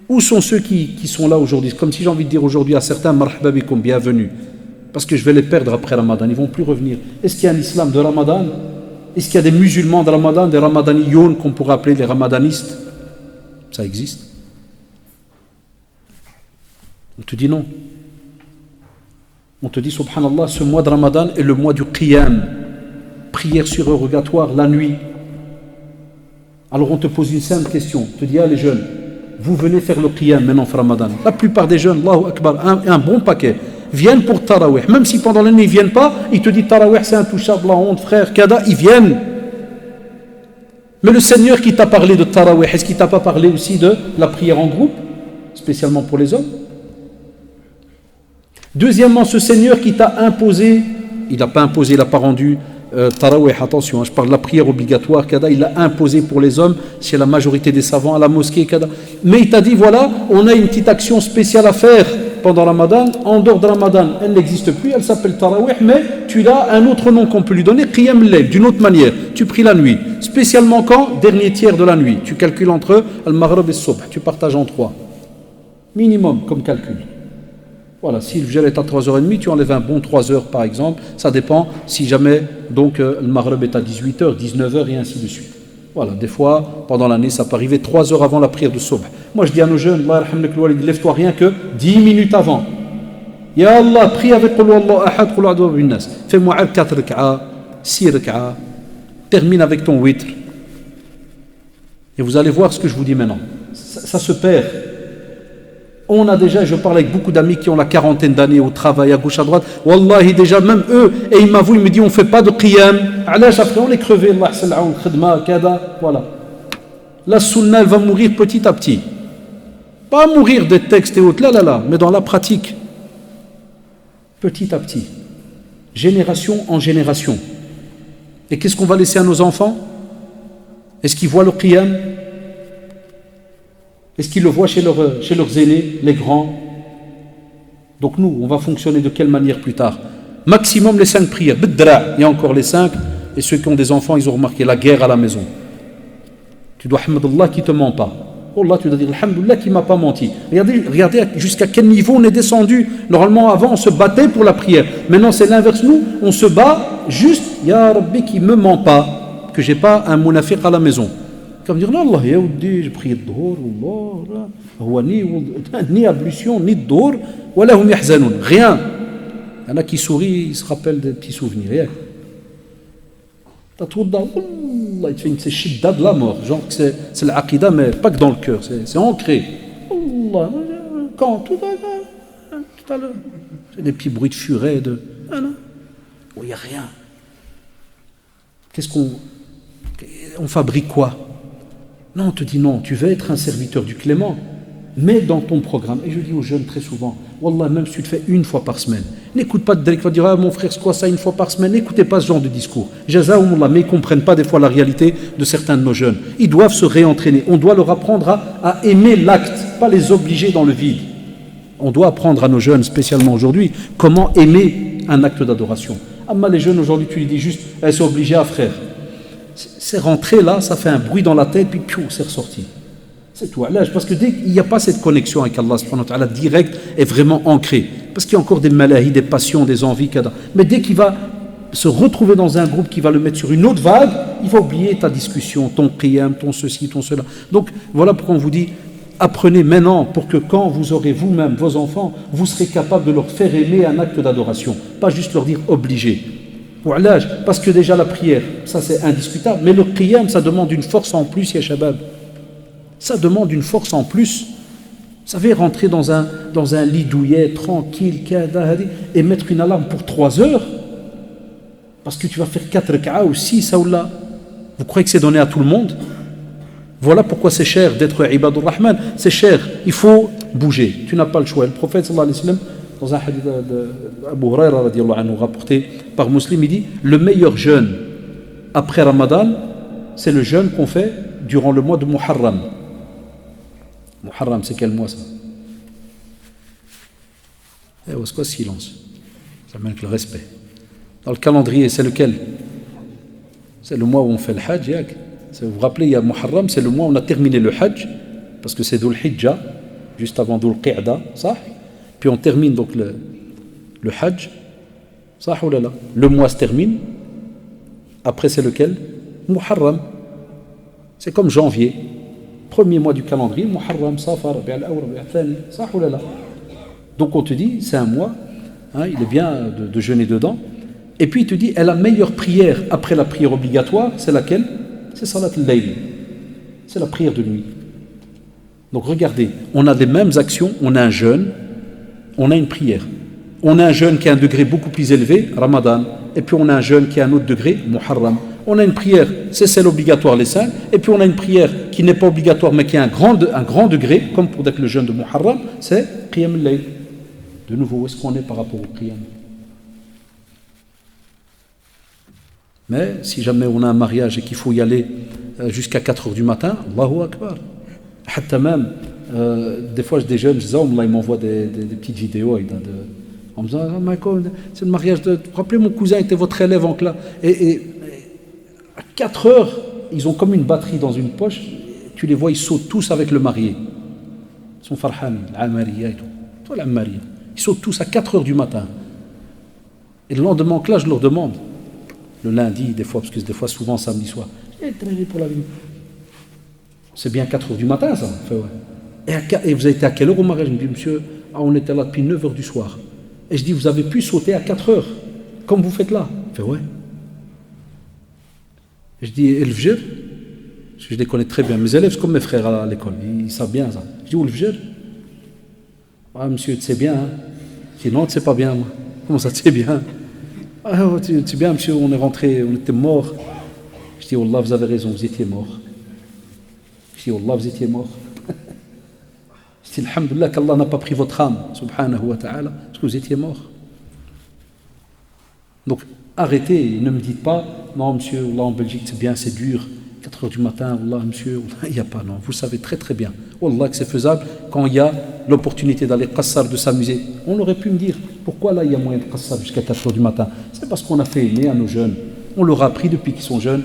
Où sont ceux qui sont là aujourd'hui? Comme si j'ai envie de dire aujourd'hui à certains, marhaba bikoum, bienvenue. Parce que je vais les perdre après Ramadan, ils ne vont plus revenir. Est-ce qu'il y a un islam de Ramadan? Est-ce qu'il y a des musulmans de Ramadan, des ramadaniyoun qu'on pourrait appeler les ramadanistes? Ça existe. On te dit non. On te dit, subhanallah, ce mois de Ramadan est le mois du qiyam, prière surrogatoire la nuit. Alors on te pose une simple question, on te dit, ah les jeunes, vous venez faire le qiyam maintenant en Ramadan. La plupart des jeunes, Allahu Akbar, un bon paquet, viennent pour Tarawih. Même si pendant l'année ils ne viennent pas, ils te disent Tarawih c'est intouchable, la honte, frère, kada, ils viennent. Mais le Seigneur qui t'a parlé de Tarawih, est-ce qu'il ne t'a pas parlé aussi de la prière en groupe, spécialement pour les hommes? Deuxièmement, ce Seigneur qui t'a imposé, il n'a pas imposé, il n'a pas rendu Tarawih, attention, je parle de la prière obligatoire, kada, il l'a imposé pour les hommes, chez la majorité des savants, à la mosquée, kada. Mais il t'a dit, voilà, on a une petite action spéciale à faire pendant Ramadan, en dehors de Ramadan, elle n'existe plus, elle s'appelle Tarawih, mais tu as un autre nom qu'on peut lui donner, Qiyam al-Layl, d'une autre manière. Tu pries la nuit. Spécialement quand? Dernier tiers de la nuit. Tu calcules entre Al-Maghrib et Subh. Tu partages en 3. Minimum comme calcul. Voilà, si le gel est à 3h30, tu enlèves un bon 3h par exemple. Ça dépend si jamais donc le Maghrib est à 18h, 19h et ainsi de suite. Voilà, des fois, pendant l'année, ça peut arriver 3 heures avant la prière de Subh. Moi, je dis à nos jeunes, lève-toi rien que 10 minutes avant. Ya Allah, prie avec Qul Huwallahu Ahad, Qul A'udhu bi Nas. Fais-moi 4 rak'a, 6 rak'a. Termine avec ton witr. Et vous allez voir ce que je vous dis maintenant. Ça se perd. On a déjà, je parle avec beaucoup d'amis qui ont la quarantaine d'années au travail, à gauche, à droite. Wallahi, déjà, même eux, et ils m'avouent, ils me disent, on ne fait pas de qiyam. Alash, après, on est crevé, Allah sal'aoun, khidma, kada, voilà. La sunna, elle va mourir petit à petit. Pas mourir des textes et autres, là, mais dans la pratique. Petit à petit. Génération en génération. Et qu'est-ce qu'on va laisser à nos enfants? Est-ce qu'ils voient le qiyam? Est-ce qu'ils le voient chez leurs aînés, les grands? Donc nous, on va fonctionner de quelle manière plus tard? Maximum les 5 prières. Il y a encore les 5. Et ceux qui ont des enfants, ils ont remarqué la guerre à la maison. Tu dois Hamdullah qui ne te ment pas. Oh Allah, tu dois dire Alhamdulillah qui ne m'a pas menti. Regardez jusqu'à quel niveau on est descendu. Normalement, avant, on se battait pour la prière. Maintenant, c'est l'inverse. Nous, on se bat juste, Ya Rabbi qui ne me ment pas, que je n'ai pas un munafiq à la maison. Comme dire, non, Allah, ya Oudi, j'ai prié de Dhuhr, Allah, ni ablution, ni de Dhuhr, voilà, hum yahzanoun. Rien. Il y en a qui sourient, ils se rappellent des petits souvenirs. Rien. T'as tout dans, Allah, il te fait une shidda de la mort. Genre, c'est l'aqida, mais pas que dans le cœur, c'est ancré. Allah, quand, tout à l'heure. C'est des petits bruits de furet, de. Oh, il n'y a rien. Qu'est-ce on fabrique quoi? Non, on te dit non, tu veux être un serviteur du Clément, mets dans ton programme. Et je dis aux jeunes très souvent, Wallah, même si tu le fais une fois par semaine, n'écoute pas de Derek qui va dire, ah mon frère, c'est quoi ça une fois par semaine? N'écoutez pas ce genre de discours. Jazaoumullah, mais ils ne comprennent pas des fois la réalité de certains de nos jeunes. Ils doivent se réentraîner. On doit leur apprendre à aimer l'acte, pas les obliger dans le vide. On doit apprendre à nos jeunes, spécialement aujourd'hui, comment aimer un acte d'adoration. Amma les jeunes aujourd'hui, tu lui dis juste, c'est obligé à frère. C'est rentré là, ça fait un bruit dans la tête, puis piou, c'est ressorti. C'est tout. Parce que dès qu'il n'y a pas cette connexion avec Allah subhanahu wa ta'ala direct et vraiment ancrée, parce qu'il y a encore des malahis, des passions, des envies, mais dès qu'il va se retrouver dans un groupe qui va le mettre sur une autre vague, il va oublier ta discussion, ton qiyam, ton ceci, ton cela. Donc voilà pourquoi on vous dit, apprenez maintenant pour que quand vous aurez vous-même vos enfants, vous serez capable de leur faire aimer un acte d'adoration, pas juste leur dire obligé. Parce que déjà la prière, ça c'est indiscutable, mais le qiyam, ça demande une force en plus, ya shabab. Ça demande une force en plus. Vous savez, rentrer dans un lit douillet, tranquille, et mettre une alarme pour 3 heures, parce que tu vas faire 4 rak'a ou 6, ou là. Vous croyez que c'est donné à tout le monde? Voilà pourquoi c'est cher d'être ibadur rahman, c'est cher, il faut bouger, tu n'as pas le choix. Le prophète sallallahu alayhi wa sallam, dans un hadith d'Abu Huraira radiyallahu anhu, rapporté par Muslim, il dit, le meilleur jeûne après Ramadan, c'est le jeûne qu'on fait durant le mois de Muharram. Muharram, c'est quel mois ça? C'est quoi ce silence? Ça manque le respect. Dans le calendrier, c'est lequel? C'est le mois où on fait le Hajj, yak. Vous vous rappelez, il y a Muharram, c'est le mois où on a terminé le Hajj, parce que c'est Dhul Hijjah, juste avant Dhul Qi'da, ça. Puis on termine donc le Hajj, ça ou là. Le mois se termine, après c'est lequel? Muharram. C'est comme janvier, premier mois du calendrier, Muharram, Safar, Rabi' al-Awwal, Rabi' al-Thani, ça ou là. Donc on te dit, c'est un mois, hein, il est bien de jeûner dedans. Et puis il te dit, et la meilleure prière après la prière obligatoire, c'est laquelle? C'est Salat al-Layl. C'est la prière de nuit. Donc regardez, on a les mêmes actions, on a un jeûne, on a une prière. On a un jeûne qui a un degré beaucoup plus élevé, Ramadan, et puis on a un jeûne qui a un autre degré, Muharram. On a une prière, c'est celle obligatoire, les 5, et puis on a une prière qui n'est pas obligatoire, mais qui a un grand degré, comme pour le jeûne de Muharram, c'est Qiyam al-Layl. De nouveau, où est-ce qu'on est par rapport au Qiyam? Mais si jamais on a un mariage et qu'il faut y aller jusqu'à 4 heures du matin, Allahu Akbar. Hatta même des fois des jeunes, je dis, oh, là, ils m'envoient des petites vidéos en me disant, oh, Michael, c'est le mariage de... Rappelez, mon cousin était votre élève en classe. Et à 4 heures, ils ont comme une batterie dans une poche, tu les vois, ils sautent tous avec le marié. Ils sont farhani, l'amariya et tout. Toi, l'amariya. Ils sautent tous à 4 heures du matin. Et le lendemain en classe, je leur demande, le lundi, des fois, parce que des fois, souvent samedi soir, pour la vie. C'est bien 4 heures du matin, ça. Fait, ouais. Et vous avez été à quelle heure au mariage? Je me dis, monsieur, on était là depuis 9 heures du soir. Et je dis, vous avez pu sauter à 4 heures, comme vous faites là. Il fait, ouais. Je dis, et le Fjr? Parce que je les connais très bien. Mes élèves, c'est comme mes frères à l'école, ils savent bien ça. Je dis, où le Fjr? Ah, monsieur, tu sais bien. Hein? Je dis, non, tu sais pas bien, moi. Comment ça, tu sais bien? Ah, tu sais bien, monsieur, on est rentré, on était morts. Je dis, Wallah, vous avez raison, vous étiez morts. Je dis, Wallah, vous étiez morts. Je dis, alhamdoulilah, qu'Allah n'a pas pris votre âme, subhanahu wa ta'ala, parce que vous étiez morts. Donc, arrêtez, ne me dites pas, non, monsieur, Wallah, en Belgique, c'est bien, c'est dur. 4 heures du matin, Wallah, monsieur, il n'y a pas, non. Vous savez très très bien, Wallah, que c'est faisable quand il y a l'opportunité d'aller qassar, de s'amuser. On aurait pu me dire, pourquoi là, il y a moyen de qassar jusqu'à 4 heures du matin? C'est parce qu'on a fait aimer à nos jeunes. On leur a appris depuis qu'ils sont jeunes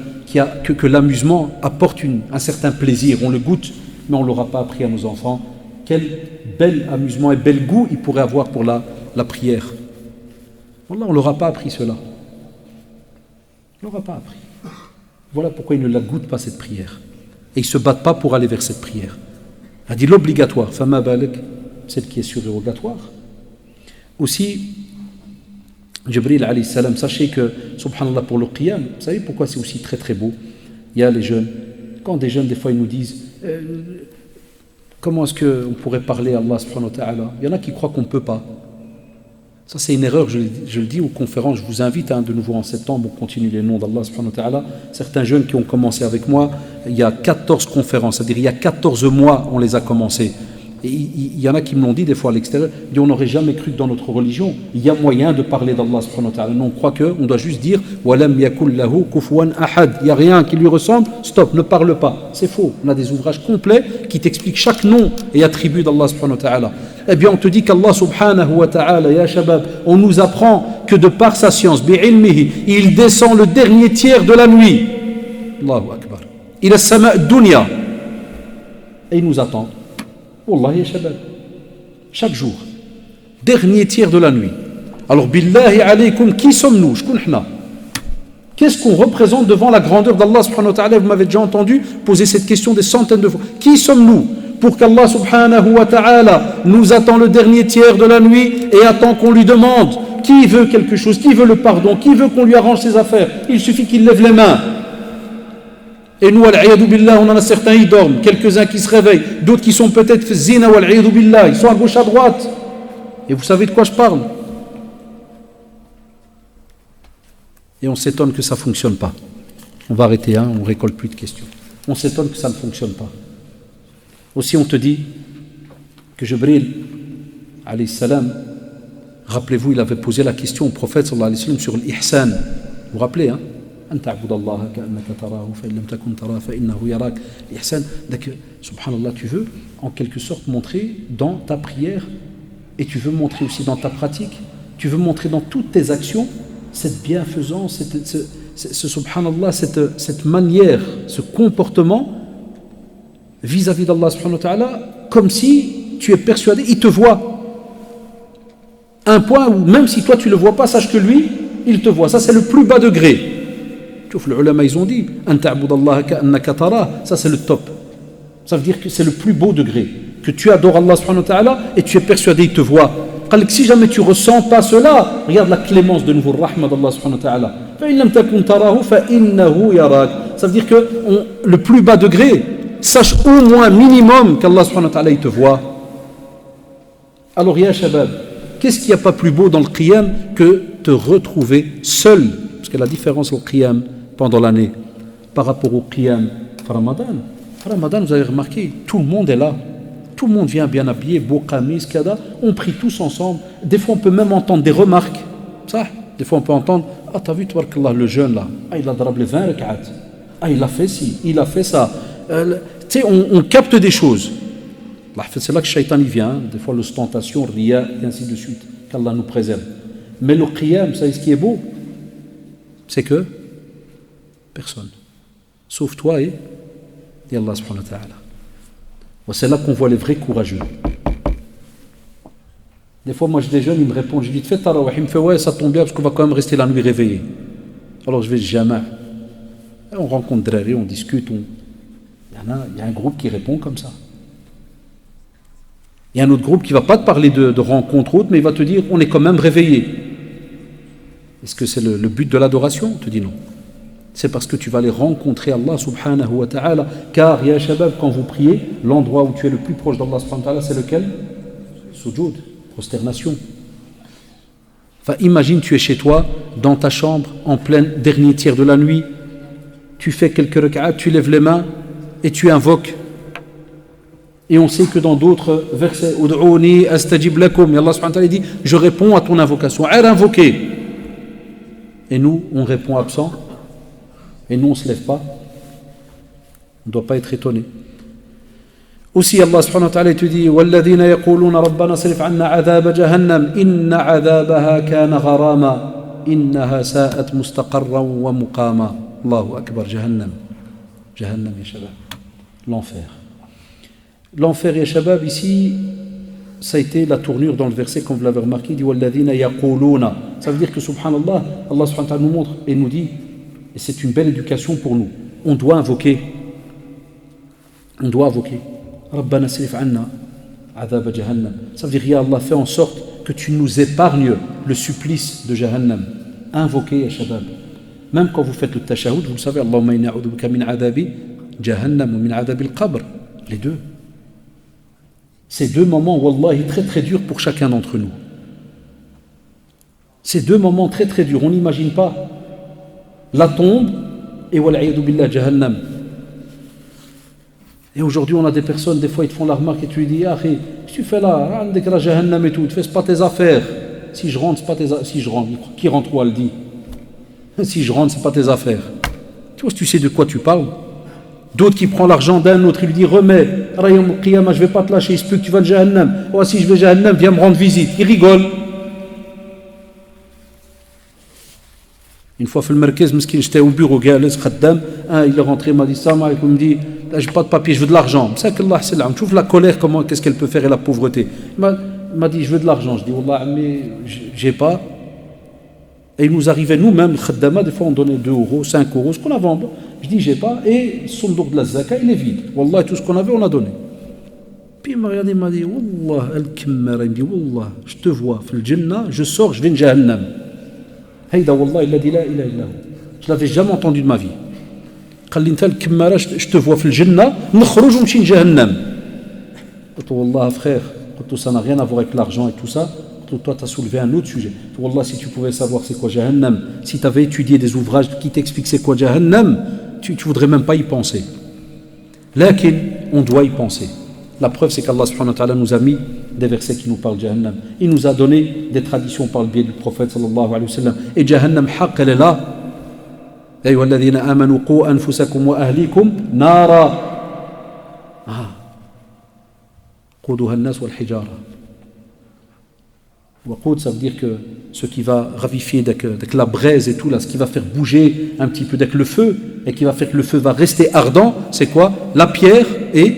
que l'amusement apporte un certain plaisir, on le goûte, mais on ne leur a pas appris à nos enfants quel bel amusement et bel goût ils pourraient avoir pour la prière. Wallah, on ne leur a pas appris cela. On ne leur a pas appris. Voilà pourquoi ils ne la goûtent pas cette prière. Et ils ne se battent pas pour aller vers cette prière. Elle dit l'obligatoire, fama balak, celle qui est surérogatoire. Aussi, Jibril alayhi salam, sachez que, subhanallah, pour le qiyam, vous savez pourquoi c'est aussi très très beau? Il y a les jeunes, quand des jeunes des fois ils nous disent comment est-ce qu'on pourrait parler à Allah subhanahu wa ta'ala? Il y en a qui croient qu'on ne peut pas. Ça c'est une erreur, je le dis aux conférences, je vous invite de nouveau en septembre, on continue les noms d'Allah subhanahu wa ta'ala. Certains jeunes qui ont commencé avec moi, il y a 14 conférences, c'est-à-dire il y a 14 mois on les a commencés. Et il y en a qui me l'ont dit des fois à l'extérieur, on n'aurait jamais cru que dans notre religion, il y a moyen de parler d'Allah subhanahu wa ta'ala. Nous on croit qu'on doit juste dire walam yakul lahu kufuwan ahad, il n'y a rien qui lui ressemble, stop, ne parle pas. C'est faux, on a des ouvrages complets qui t'expliquent chaque nom et attribut d'Allah subhanahu wa ta'ala. Eh bien on te dit qu'Allah subhanahu wa ta'ala, ya shabab, on nous apprend que de par sa science, bi'ilmihi, il descend le dernier tiers de la nuit. Allahu akbar. Il a sama dunya. Et il nous attend. Wallah ya shabab, chaque jour, dernier tiers de la nuit. Alors, billahi alaykum, qui sommes-nous? Qu'est-ce qu'on représente devant la grandeur d'Allah subhanahu wa ta'ala? Vous m'avez déjà entendu poser cette question des centaines de fois. Qui sommes-nous pour qu'Allah subhanahu wa ta'ala nous attend le dernier tiers de la nuit et attend qu'on lui demande? Qui veut quelque chose? Qui veut le pardon? Qui veut qu'on lui arrange ses affaires? Il suffit qu'il lève les mains. Et nous, al-'iyadu billah, on en a certains, ils dorment, quelques-uns qui se réveillent, d'autres qui sont peut-être zina, wal-'iyadu billah, ils sont à gauche, à droite. Et vous savez de quoi je parle? Et on s'étonne que ça ne fonctionne pas. On va arrêter, on ne récolte plus de questions. On s'étonne que ça ne fonctionne pas. Aussi, on te dit que Jibril, alayhi salam, rappelez-vous, il avait posé la question au prophète sallallahu alayhi wa sallam sur l'ihsan. Vous vous rappelez, hein? أن تعبد الله كأنك تراه فإن لم تكن تراه فإنه يراك الإحسان. Donc, subhanallah, tu veux en quelque sorte montrer dans ta prière et tu veux montrer aussi dans ta pratique, tu veux montrer dans toutes tes actions cette bienfaisance, ce subhanallah, cette manière, ce comportement vis-à-vis d'Allah subhanahu wa ta'ala, comme si tu es persuadé, il te voit. Un point où même si toi tu ne le vois pas, sache que lui, il te voit. Ça c'est le plus bas degré. Les ulama, ils ont dit ça c'est le top. Ça veut dire que c'est le plus beau degré, que tu adores Allah subhanahu wa ta'ala et tu es persuadé il te voit. Si jamais tu ressens pas cela, regarde la clémence de nouveau, rahma d'Allah subhanahu wa ta'ala. Ça veut dire que le plus bas degré, sache au moins minimum qu'Allah subhanahu wa ta'ala il te voit. Alors ya shabab, qu'est-ce qu'il n'y a pas plus beau dans le qiyam que te retrouver seul? Parce que la différence au qiyam pendant l'année par rapport au qiyam Ramadan, vous avez remarqué, tout le monde est là. Tout le monde vient bien habillé, beau qamis, kada. On prie tous ensemble. Des fois, on peut même entendre des remarques. Ça, des fois, on peut entendre t'as vu, tabarakallah, le jeune là, il a drabé les 20 rak'at. Il a fait ci, il a fait ça. Tu sais, on capte des choses. C'est là que le shaitan y vient, des fois l'ostentation, le riya, et ainsi de suite. Qu'Allah nous préserve. Mais le qiyam, ça, ce qui est beau, c'est que personne, sauf toi et Allah subhanahu wa ta'ala. C'est là qu'on voit les vrais courageux. Des fois, moi, j'ai des jeunes, ils me répondent, je dis, fais tarawih, il me fait, ouais, ça tombe bien, parce qu'on va quand même rester la nuit réveillé. Alors je vais jamais. Et on rencontre Drari, on discute, il y a un groupe qui répond comme ça. Il y a un autre groupe qui ne va pas te parler de rencontre autre, mais il va te dire, on est quand même réveillé. Est-ce que c'est le but de l'adoration? On te dit non. C'est parce que tu vas aller rencontrer Allah subhanahu wa ta'ala. Car, ya shabab, quand vous priez, l'endroit où tu es le plus proche d'Allah subhanahu wa ta'ala, c'est lequel? Sujoud, prosternation. Enfin, imagine, tu es chez toi, dans ta chambre, en plein dernier tiers de la nuit, tu fais quelques rak'at, tu lèves les mains et tu invoques. Et on sait que dans d'autres versets, Ud'ouni astajib lakum, Allah subhanahu wa ta'ala dit, je réponds à ton invocation. Elle invoquée. Et nous, on répond absent. Et nous, on ne se lève pas. On ne doit pas être étonné. Aussi, Allah subhanahu wa ta'ala te dit, وَالَّذِينَ يَقُولُونَ رَبَّنَا صِرِفْ عَنَّا عَذَابَ جَهَنَّمْ إِنَّ عَذَابَهَا كَانَ غَرَامًا إِنَّهَا سَاءَتْ مُسْتَقَرًّا وَمُقَامًا. Allahu Akbar, Jahannam. Jahannam, ya shabab. L'enfer. L'enfer, ya shabab, ici, ça a été la tournure dans le verset, comme vous l'avez remarqué, il dit وَالَّذِينَ يَقُولُونَ. Ça veut dire que, subhanallah, Allah subhanahu wa ta'ala nous montre et nous dit, et c'est une belle éducation pour nous, on doit invoquer. On doit invoquer. Rabbana sirif anna adhab jahannam. Ça veut dire, ya Allah, fais en sorte que tu nous épargnes le supplice de Jahannam. Invoquez, ya shabab. Même quand vous faites le tashahhud, vous le savez, Allahumma inna a'udhu bika min adhabi Jahannam ou min adhabi al-qabr. Les deux. Ces deux moments, wallahi, très très durs pour chacun d'entre nous. Ces deux moments très très durs. On n'imagine pas la tombe et wal'iyadu billah Jahannam. Et aujourd'hui, on a des personnes, des fois, ils te font la remarque et tu lui dis, ah, qu'est-ce que tu fais là? Jahannam et tout, tu fais, c'est pas tes affaires. Si je rentre, c'est pas tes affaires. Si je rentre, qui rentre où elle dit? Si je rentre, c'est pas tes affaires. Tu vois, tu sais de quoi tu parles. D'autres qui prend l'argent d'un autre, il lui dit, remets, je vais pas te lâcher, il se peut que tu vas à Jahannam. Oh, si je vais à Jahannam, viens me rendre visite. Il rigole. Une fois, fait le merkez, j'étais au bureau, il est rentré, il m'a dit, salam alaikum, il me dit, là, j'ai pas de papier, je veux de l'argent. Tu trouves la colère, comment, qu'est-ce qu'elle peut faire et la pauvreté. Il m'a dit, je veux de l'argent. Je dis, wallah, mais j'ai pas. Et il nous arrivait nous-mêmes, le des fois on donnait 2 euros, 5 euros, ce qu'on avait en bas. Je dis, j'ai pas. Et son dos de la zaka, il est vide. Wallah, tout ce qu'on avait, on a donné. Puis il m'a regardé, il m'a dit, wallah, al-kimmara, il me dit, wallah, je te vois, fil jannah, je sors, je vais de Jahannam. Hayda, wallah, il a dit, la ilaha illallah. Je l'avais jamais entendu de ma vie. قال لي انت الكماره je te vois في الجنه نخرج ونمشي لجهنم. قلت والله frère, ça n'a rien à voir avec l'argent et tout ça. Toi tu as soulevé un autre sujet. Wallah, si tu pouvais savoir c'est quoi Jahannam, si tu avais étudié des ouvrages qui t'expliquent c'est quoi Jahannam, tu voudrais même pas y penser. Lakin on doit y penser. La preuve c'est qu'Allah subhanahu wa ta'ala nous a mis des versets qui nous parlent de Jahannam. Il nous a donné des traditions par le biais du prophète sallallahu alayhi wa sallam. Et Jahannam haq, elle est là. أيها الذين آمنوا قوا أنفسكم وأهليكم نارا قودها الناس والحجارة. وقود, ça veut dire que ce qui va ravifier avec la braise et tout là, ce qui va faire bouger un petit peu avec le feu et qui va faire que le feu va rester ardent, c'est quoi? La pierre et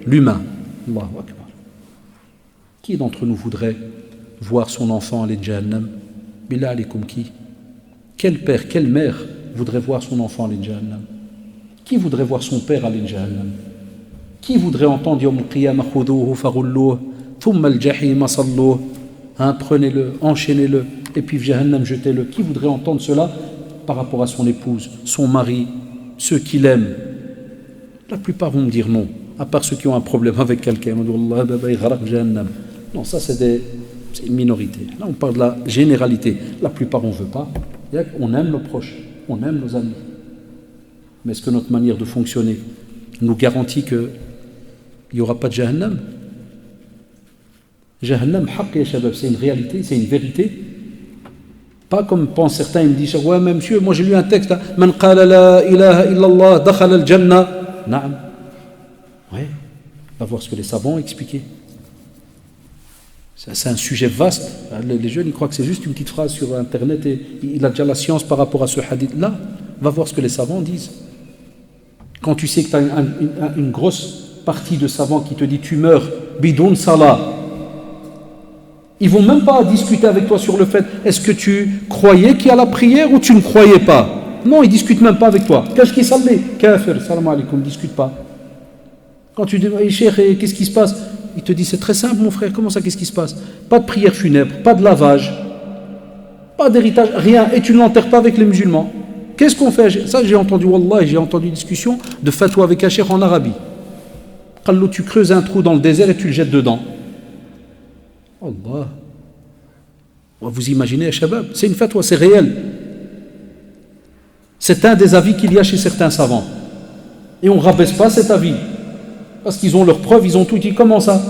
l'humain. Allahu Akbar. Qui d'entre nous voudrait voir son enfant aller de Jahannam? Billah alaykoum, qui? Quel père, quelle mère voudrait voir son enfant aller de Jahannam? Qui voudrait voir son père aller de Jahannam? Qui voudrait entendre Yawm al-Qiyamah khudhuhu faghulluhu thumma al-jahima salluhu, prenez-le, enchaînez-le et puis Jahannam jetez-le? Qui voudrait entendre cela par rapport à son épouse, son mari, ceux qui l'aiment? La plupart vont me dire non, à part ceux qui ont un problème avec quelqu'un. Non, ça c'est une minorité. Là on parle de la généralité. La plupart on ne veut pas. On aime nos proches, on aime nos amis. Mais est-ce que notre manière de fonctionner nous garantit qu'il n'y aura pas de Jahannam? Jahannam, haqq ya shabab, c'est une réalité, c'est une vérité. Pas comme pensent certains, ils me disent, ouais, mais monsieur, moi j'ai lu un texte, Man qala la ilaha illallah, dakhala al-jannah. Naam. Ouais. Va voir ce que les savants ont expliqué. C'est un sujet vaste. Les jeunes, ils croient que c'est juste une petite phrase sur Internet et il a déjà la science par rapport à ce hadith. Là, va voir ce que les savants disent. Quand tu sais que tu as une grosse partie de savants qui te dit tu meurs, bidoun salah, ils vont même pas discuter avec toi sur le fait est-ce que tu croyais qu'il y a la prière ou tu ne croyais pas. Non, ils discutent même pas avec toi. Qu'est-ce qui s'allait? Kafir, salam alaikum, discute pas. Quand tu dis hey, cheikh, qu'est-ce qui se passe? Il te dit c'est très simple mon frère, comment ça, qu'est-ce qui se passe? Pas de prière funèbre, pas de lavage, pas d'héritage, rien, et tu ne l'enterres pas avec les musulmans. Qu'est-ce qu'on fait? Ça j'ai entendu, wallah, j'ai entendu une discussion de fatwa avec un cheikh en Arabie. Quand tu creuses un trou dans le désert et tu le jettes dedans. Allah. Vous imaginez, Shabab, c'est une fatwa, c'est réel. C'est un des avis qu'il y a chez certains savants. Et on ne rabaisse pas cet avis. Parce qu'ils ont leurs preuves, ils ont tout dit. Comment ça?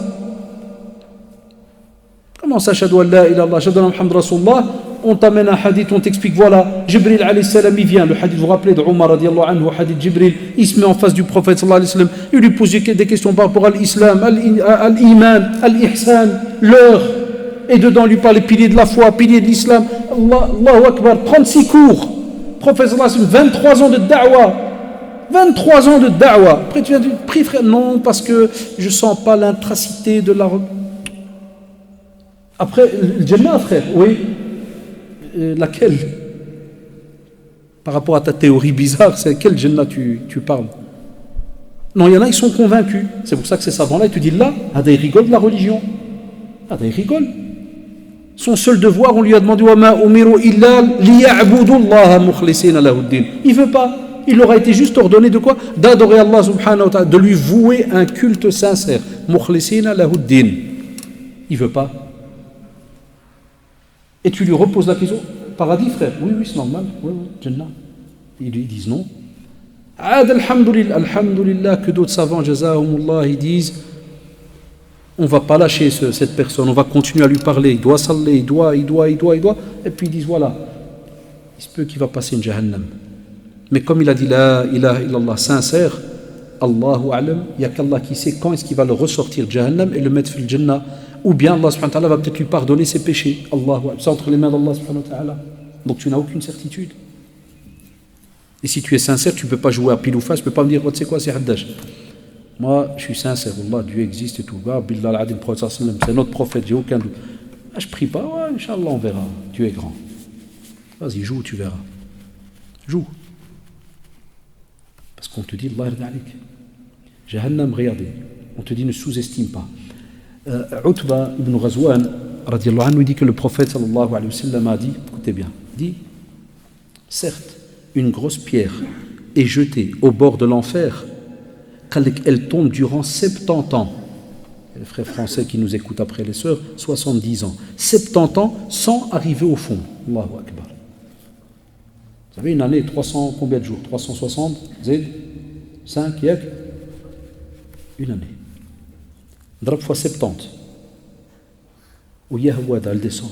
Comment ça, Shahadu Allah ilallah, Shahadu Muhammad Rasulullah? On t'amène un hadith, on t'explique, voilà, Jibril alayhi salam, il vient, le hadith, vous vous rappelez de Omar radiallahu anhu, hadith Jibril, il se met en face du prophète sallallahu alayhi wa sallam, il lui pose des questions par rapport à l'islam, à l'iman, à l'ihsan, l'heure, et dedans lui parle les piliers de la foi, piliers de l'islam, Allahu Akbar, 36 cours, prophète sallallahu alayhi wa sallam, 23 ans de da'wah, 23 ans de da'wah. Après tu viens de prier, frère, non, parce que je sens pas l'intracité de la... Après, le Jannah, frère, oui. Laquelle? Par rapport à ta théorie bizarre, c'est quel Jannah tu parles? Non, il y en a, ils sont convaincus. C'est pour ça que ces savants-là, ils te disent là, ils rigolent de la religion. Ils rigolent. Son seul devoir, on lui a demandé il veut pas. Il leur a été juste ordonné de quoi? D'adorer Allah subhanahu wa ta'ala, de lui vouer un culte sincère. Mukhlisina lahuddin. Il veut pas. Et tu lui reposes la question, paradis frère? Oui, c'est normal, oui, Jannah. Ils lui disent non. Alhamdulillah, que d'autres savants, jazahumullah, ils disent, on ne va pas lâcher cette personne, on va continuer à lui parler, il doit saller, il doit, et puis ils disent voilà, il se peut qu'il va passer une jahannam. Mais comme il a dit la ilaha illallah sincère, Allahu a'lam, il n'y a qu'Allah qui sait quand est-ce qu'il va le ressortir de jahannam et le mettre fil jannah. Ou bien Allah subhanahu wa ta'ala va peut-être lui pardonner ses péchés. Allahu Akbar. C'est entre les mains d'Allah subhanahu wa ta'ala. Donc tu n'as aucune certitude. Et si tu es sincère, tu ne peux pas jouer à pile ou face, tu ne peux pas me dire, tu sais quoi, c'est Haddash. Moi, je suis sincère, Allah, Dieu existe et tout. Billah al-Adim, c'est notre prophète, j'ai aucun doute. Je ne prie pas, ouais, Inch'Allah, on verra. Dieu est grand. Vas-y, joue, tu verras. Joue. Parce qu'on te dit, Allah alik. Jahannam, regardez. On te dit, ne sous-estime pas. Utba ibn Ghazwan radiallahu anhu dit que le prophète sallallahu alayhi wa sallam a dit, écoutez bien, dit, certes, une grosse pierre est jetée au bord de l'enfer, elle tombe durant 70 ans. Les frères français qui nous écoutent après les sœurs, 70 ans. 70 ans sans arriver au fond. Allahu Akbar. Vous savez, une année, 300, combien de jours? 360, Z, 5, yak, une année. Drap fois 70. Où Yahwada, elle descend.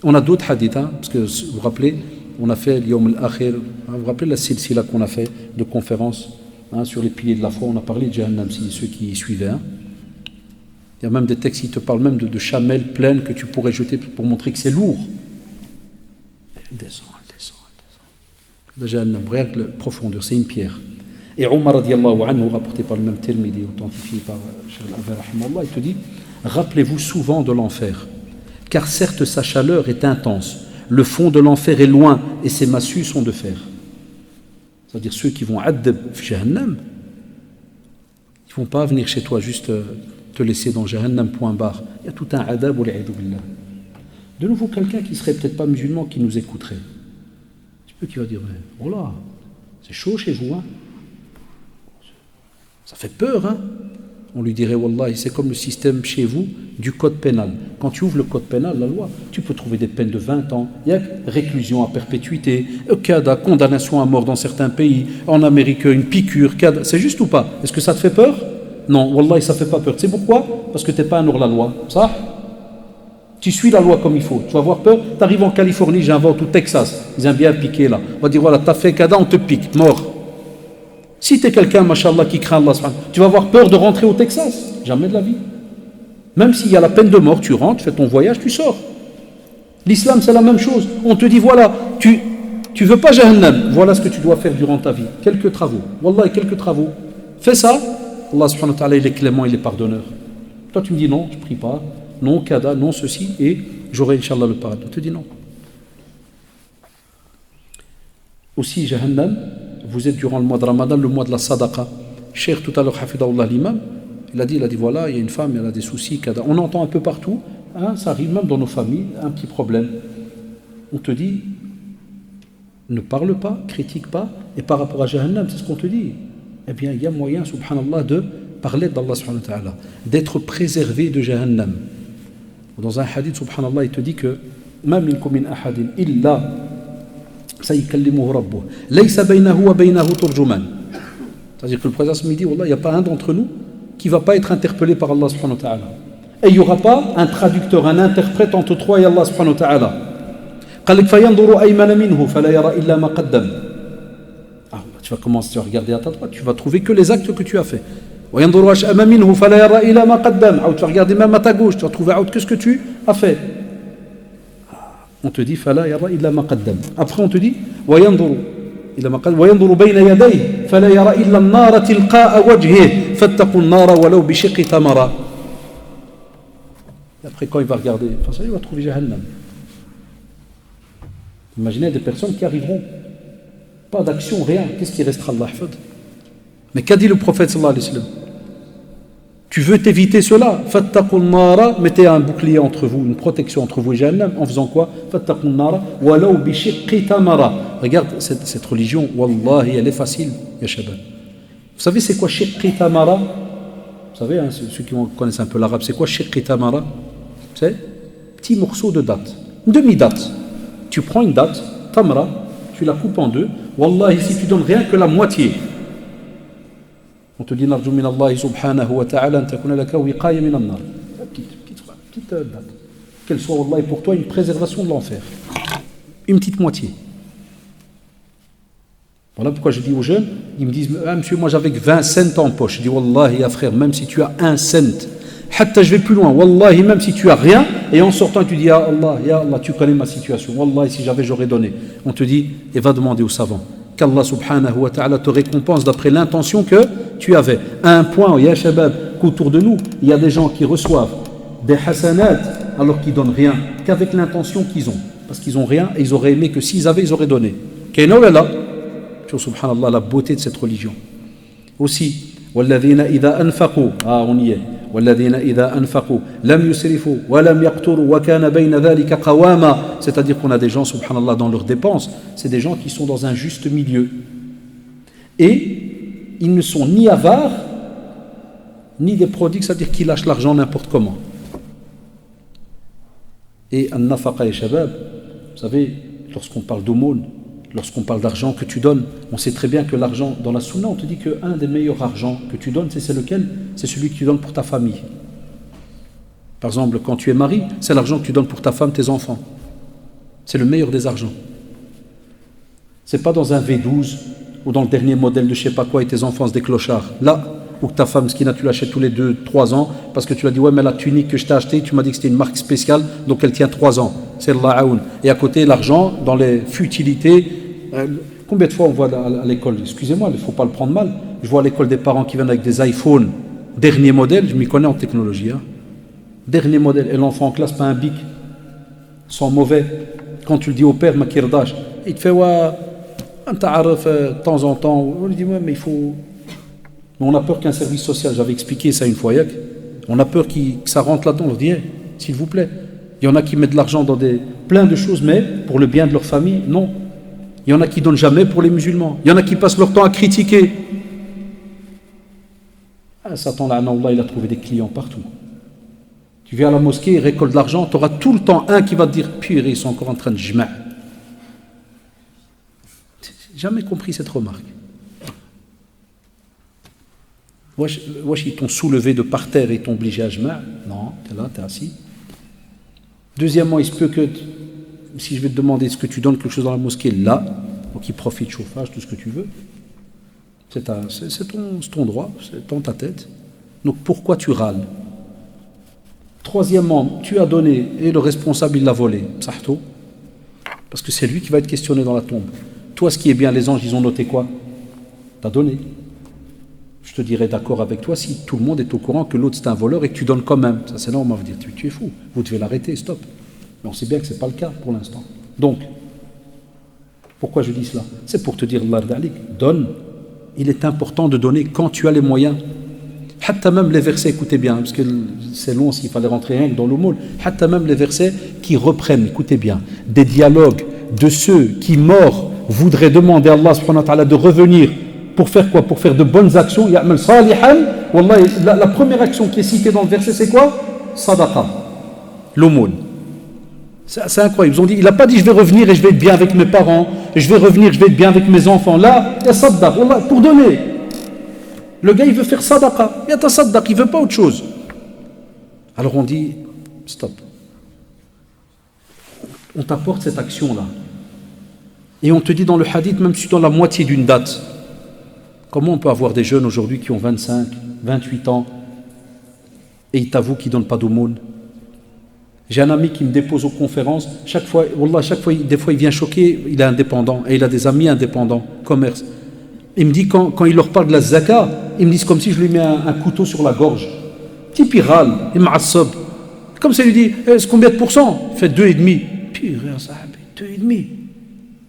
On a d'autres hadiths, hein, parce que vous vous rappelez, on a fait l'Yawm al-Akhir, vous vous rappelez la silsila qu'on a fait de conférence hein, sur les piliers de la foi, on a parlé de Jahannam, si ceux qui suivaient. Hein. Il y a même des textes qui te parlent même de chamelles pleines que tu pourrais jeter pour montrer que c'est lourd. Elle descend. De Jahannam, regarde la profondeur, c'est une pierre. Et Omar radiallahu anhu, rapporté par le même Tirmidhi, authentifié par Cheikh al-Albani, il te dit, rappelez-vous souvent de l'enfer, car certes sa chaleur est intense, le fond de l'enfer est loin et ses massues sont de fer. C'est-à-dire ceux qui vont adab Jahannam, ils ne vont pas venir chez toi juste te laisser dans Jahannam, point barre. Il y a tout un adab, wal'iyadu billah. De nouveau, quelqu'un qui ne serait peut-être pas musulman qui nous écouterait. Tu peux qui va dire, oh là, c'est chaud chez vous, hein. Ça fait peur, hein. On lui dirait, Wallah, c'est comme le système chez vous du code pénal. Quand tu ouvres le code pénal, la loi, tu peux trouver des peines de 20 ans, il y a réclusion à perpétuité, condamnation à mort dans certains pays, en Amérique, une piqûre, c'est juste ou pas? Est-ce que ça te fait peur? Non, Wallah, ça ne fait pas peur. Tu sais pourquoi? Parce que tu n'es pas un hors-la-loi. Ça? Tu suis la loi comme il faut. Tu vas avoir peur? Tu arrives en Californie, j'invente, ou Texas, ils aiment bien piquer là. On va dire, voilà, tu as fait kada, on te pique, mort. Si tu es quelqu'un, mashallah, qui craint Allah, tu vas avoir peur de rentrer au Texas? Jamais de la vie. Même s'il y a la peine de mort, tu rentres, tu fais ton voyage, tu sors. L'islam, c'est la même chose. On te dit, voilà, tu veux pas Jahannam, voilà ce que tu dois faire durant ta vie. Quelques travaux. Wallah, quelques travaux. Fais ça, Allah subhanahu wa ta'ala, il est clément, il est pardonneur. Toi, tu me dis non, je prie pas, non, kada, non, ceci, et j'aurai, Inch'Allah, le paradis. Je te dis non. Aussi, Jahannam, vous êtes durant le mois de Ramadan, le mois de la sadaqa. Cheikh, tout à l'heure, Hafidahullah, l'imam, il a dit voilà, il y a une femme, elle a des soucis, kada. On entend un peu partout, hein, ça arrive même dans nos familles, un petit problème. On te dit, ne parle pas, critique pas, et par rapport à Jahannam, c'est ce qu'on te dit. Eh bien, il y a moyen, subhanallah, de parler d'Allah subhanahu wa ta'ala, d'être préservé de Jahannam. Dans un hadith, subhanallah, il te dit que ma minkum min ahadin illa sayukallimuhu rabbuh laysa baynahu wa baynahu turjuman. C'est-à-dire que le prophète me dit, wallah, il n'y a pas un d'entre nous qui ne va pas être interpellé par Allah subhanahu wa ta'ala. Et il n'y aura pas un traducteur, un interprète entre toi et Allah subhanahu wa ta'ala. قال لك فينظر أيمن منه فلا يرى إلا ما قدم. Tu vas commencer, tu vas regarder à ta droite, tu vas trouver que les actes que tu as fait. وينظر أشأم منه فلا يرى إلا ما قدم. Tu vas regarder même à ta gauche, tu vas trouver que ce que tu as fait. On te dit فلا يرى إلا ما قدم. Après on te dit وينظر إلى ما قدم وينظر بين يديه فلا يرى إلا النار تلقاء وجهه فاتقوا النار ولو بشق تمرة. Après quand il va regarder, enfin, il va trouver Jahannam. Imaginez des personnes qui arriveront, pas d'action, rien, qu'est-ce qui restera Allah hafad? Mais qu'a dit le prophète sallallahu alayhi wa sallam? Tu veux t'éviter cela? Fattaqun nara, mettez un bouclier entre vous, une protection entre vous et Jahannam, en faisant quoi? Fattaqun nara, walau bi shiqqi tamara. Regarde cette religion, wallahi, elle est facile, ya shabab. Vous savez c'est quoi shiqqi tamara? Vous savez, hein, ceux qui connaissent un peu l'arabe, c'est quoi shiqqi tamara? C'est petit morceau de date, une demi-date. Tu prends une date, tamra, tu la coupes en deux. Wallahi, si tu donnes rien que la moitié, on te dit narju min Allah subhanahu wa ta'ala an takuna laka wiqaya min an-nar. Petite date. Qu'elle soit, wallahi, pour toi une préservation de l'enfer. Une petite moitié. Voilà pourquoi je dis aux jeunes, ils me disent, ah, monsieur, moi j'avais 20 cents en poche. Je dis, wallahi, ya frère, même si tu as 1 cent, hatta je vais plus loin, wallahi, même si tu as rien, et en sortant tu dis, ya Allah, tu connais ma situation, wallahi, si j'avais, j'aurais donné. On te dit, et va demander aux savants, qu'Allah subhanahu wa ta'ala te récompense d'après l'intention que tu avais. À un point, ya shabab, qu'autour de nous, il y a des gens qui reçoivent des hasanat, alors qu'ils donnent rien, qu'avec l'intention qu'ils ont. Parce qu'ils ont rien, et ils auraient aimé que s'ils avaient, ils auraient donné. Qu'est-ce là? Subhanallah, la beauté de cette religion. Aussi, وَالَّذِينَ إِذَا أَنفَقُوا, on y est. وَالَّذِينَ إِذَا أَنفَقُوا لَمْ يُسْرِفُوا وَلَمْ يَقْتُرُوا وَكَانَ بَيْنَ ذَلِكَ قَوَامًا. C'est-à-dire qu'on a des gens, subhanallah, dans leurs dépenses, c'est des gens qui sont dans un juste milieu. Et ils ne sont ni avares, ni des prodigues, c'est-à-dire qu'ils lâchent l'argent n'importe comment. Et an-nafaqa ya shabab, vous savez, lorsqu'on parle d'aumône, lorsqu'on parle d'argent que tu donnes, on sait très bien que l'argent, dans la sunna, on te dit qu'un des meilleurs argents que tu donnes, c'est lequel? C'est celui que tu donnes pour ta famille. Par exemple, quand tu es mari, c'est l'argent que tu donnes pour ta femme, tes enfants. C'est le meilleur des argents. C'est pas dans un V12 ou dans le dernier modèle de je sais pas quoi et tes enfants c'est des clochards. Là, ou que ta femme, tu l'achètes tous les 2-3 ans parce que tu lui as dit ouais mais la tunique que je t'ai achetée, tu m'as dit que c'était une marque spéciale donc elle tient 3 ans. C'est l'a'aoun. Et à côté l'argent dans les futilités. Combien de fois on voit à l'école, excusez-moi, il ne faut pas le prendre mal, je vois à l'école des parents qui viennent avec des iPhones dernier modèle, je m'y connais en technologie, hein. Dernier modèle, et l'enfant en classe pas un bic, sont mauvais. Quand tu le dis au père, makirdash, il te fait ouais, de temps en temps, on lui dit ouais mais il faut. Mais on a peur qu'un service social, j'avais expliqué ça une fois, on a peur que ça rentre là-dedans, on leur dit s'il vous plaît, il y en a qui mettent de l'argent dans plein de choses, mais pour le bien de leur famille, non. Il y en a qui ne donnent jamais pour les musulmans. Il y en a qui passent leur temps à critiquer. Ah, Satan, là, il a trouvé des clients partout. Tu viens à la mosquée, il récolte de l'argent, tu auras tout le temps un qui va te dire pire, ils sont encore en train de jma'. J'ai jamais compris cette remarque. Wesh, ils t'ont soulevé de par terre et ils t'ont obligé à jma'. Non, tu es là, tu es assis. Deuxièmement, il se peut que si je vais te demander est-ce que tu donnes quelque chose dans la mosquée là, donc il profite chauffage, tout ce que tu veux. C'est ton droit, c'est dans ta tête. Donc pourquoi tu râles? Troisièmement, tu as donné et le responsable il l'a volé. Sahto. Parce que c'est lui qui va être questionné dans la tombe. Toi, ce qui est bien, les anges, ils ont noté quoi? T'as donné. Je te dirais d'accord avec toi si tout le monde est au courant que l'autre c'est un voleur et que tu donnes quand même. Ça c'est normal, on va vous dire tu es fou, vous devez l'arrêter, stop. Mais on sait bien que ce n'est pas le cas pour l'instant. Donc, pourquoi je dis cela? C'est pour te dire, Allah d'alik, donne. Il est important de donner quand tu as les moyens. Hatta même les versets, écoutez bien, parce que c'est long s'il fallait rentrer rien que dans le mot. Hatta même les versets qui reprennent, écoutez bien, des dialogues de ceux qui, morts, voudraient demander à Allah subhanahu wa ta'ala de revenir pour faire quoi? Pour faire de bonnes actions. Ya'mal salihan. Wallah, la première action qui est citée dans le verset, c'est quoi? Sadaqa, l'aumône. C'est incroyable. Ils ont dit, il n'a pas dit je vais revenir et je vais être bien avec mes parents, je vais revenir, je vais être bien avec mes enfants. Là, il y a sadaq, wallah, pour donner. Le gars, il veut faire sadaqa. Il y a ta sadaq, il ne veut pas autre chose. Alors on dit, stop. On t'apporte cette action-là. Et on te dit dans le hadith, même si tu es dans la moitié d'une date, comment on peut avoir des jeunes aujourd'hui qui ont 25, 28 ans et ils t'avouent qu'ils ne donnent pas d'aumône? J'ai un ami qui me dépose aux conférences, chaque fois, des fois il vient choquer, il est indépendant et il a des amis indépendants, commerce. Il me dit quand il leur parle de la zaka, ils me disent comme si je lui mets un couteau sur la gorge. Type il râle, il m'assobe. Comme ça il lui dit, c'est combien de pourcents? Il fait 2,5. Puis rien ça, 2,5.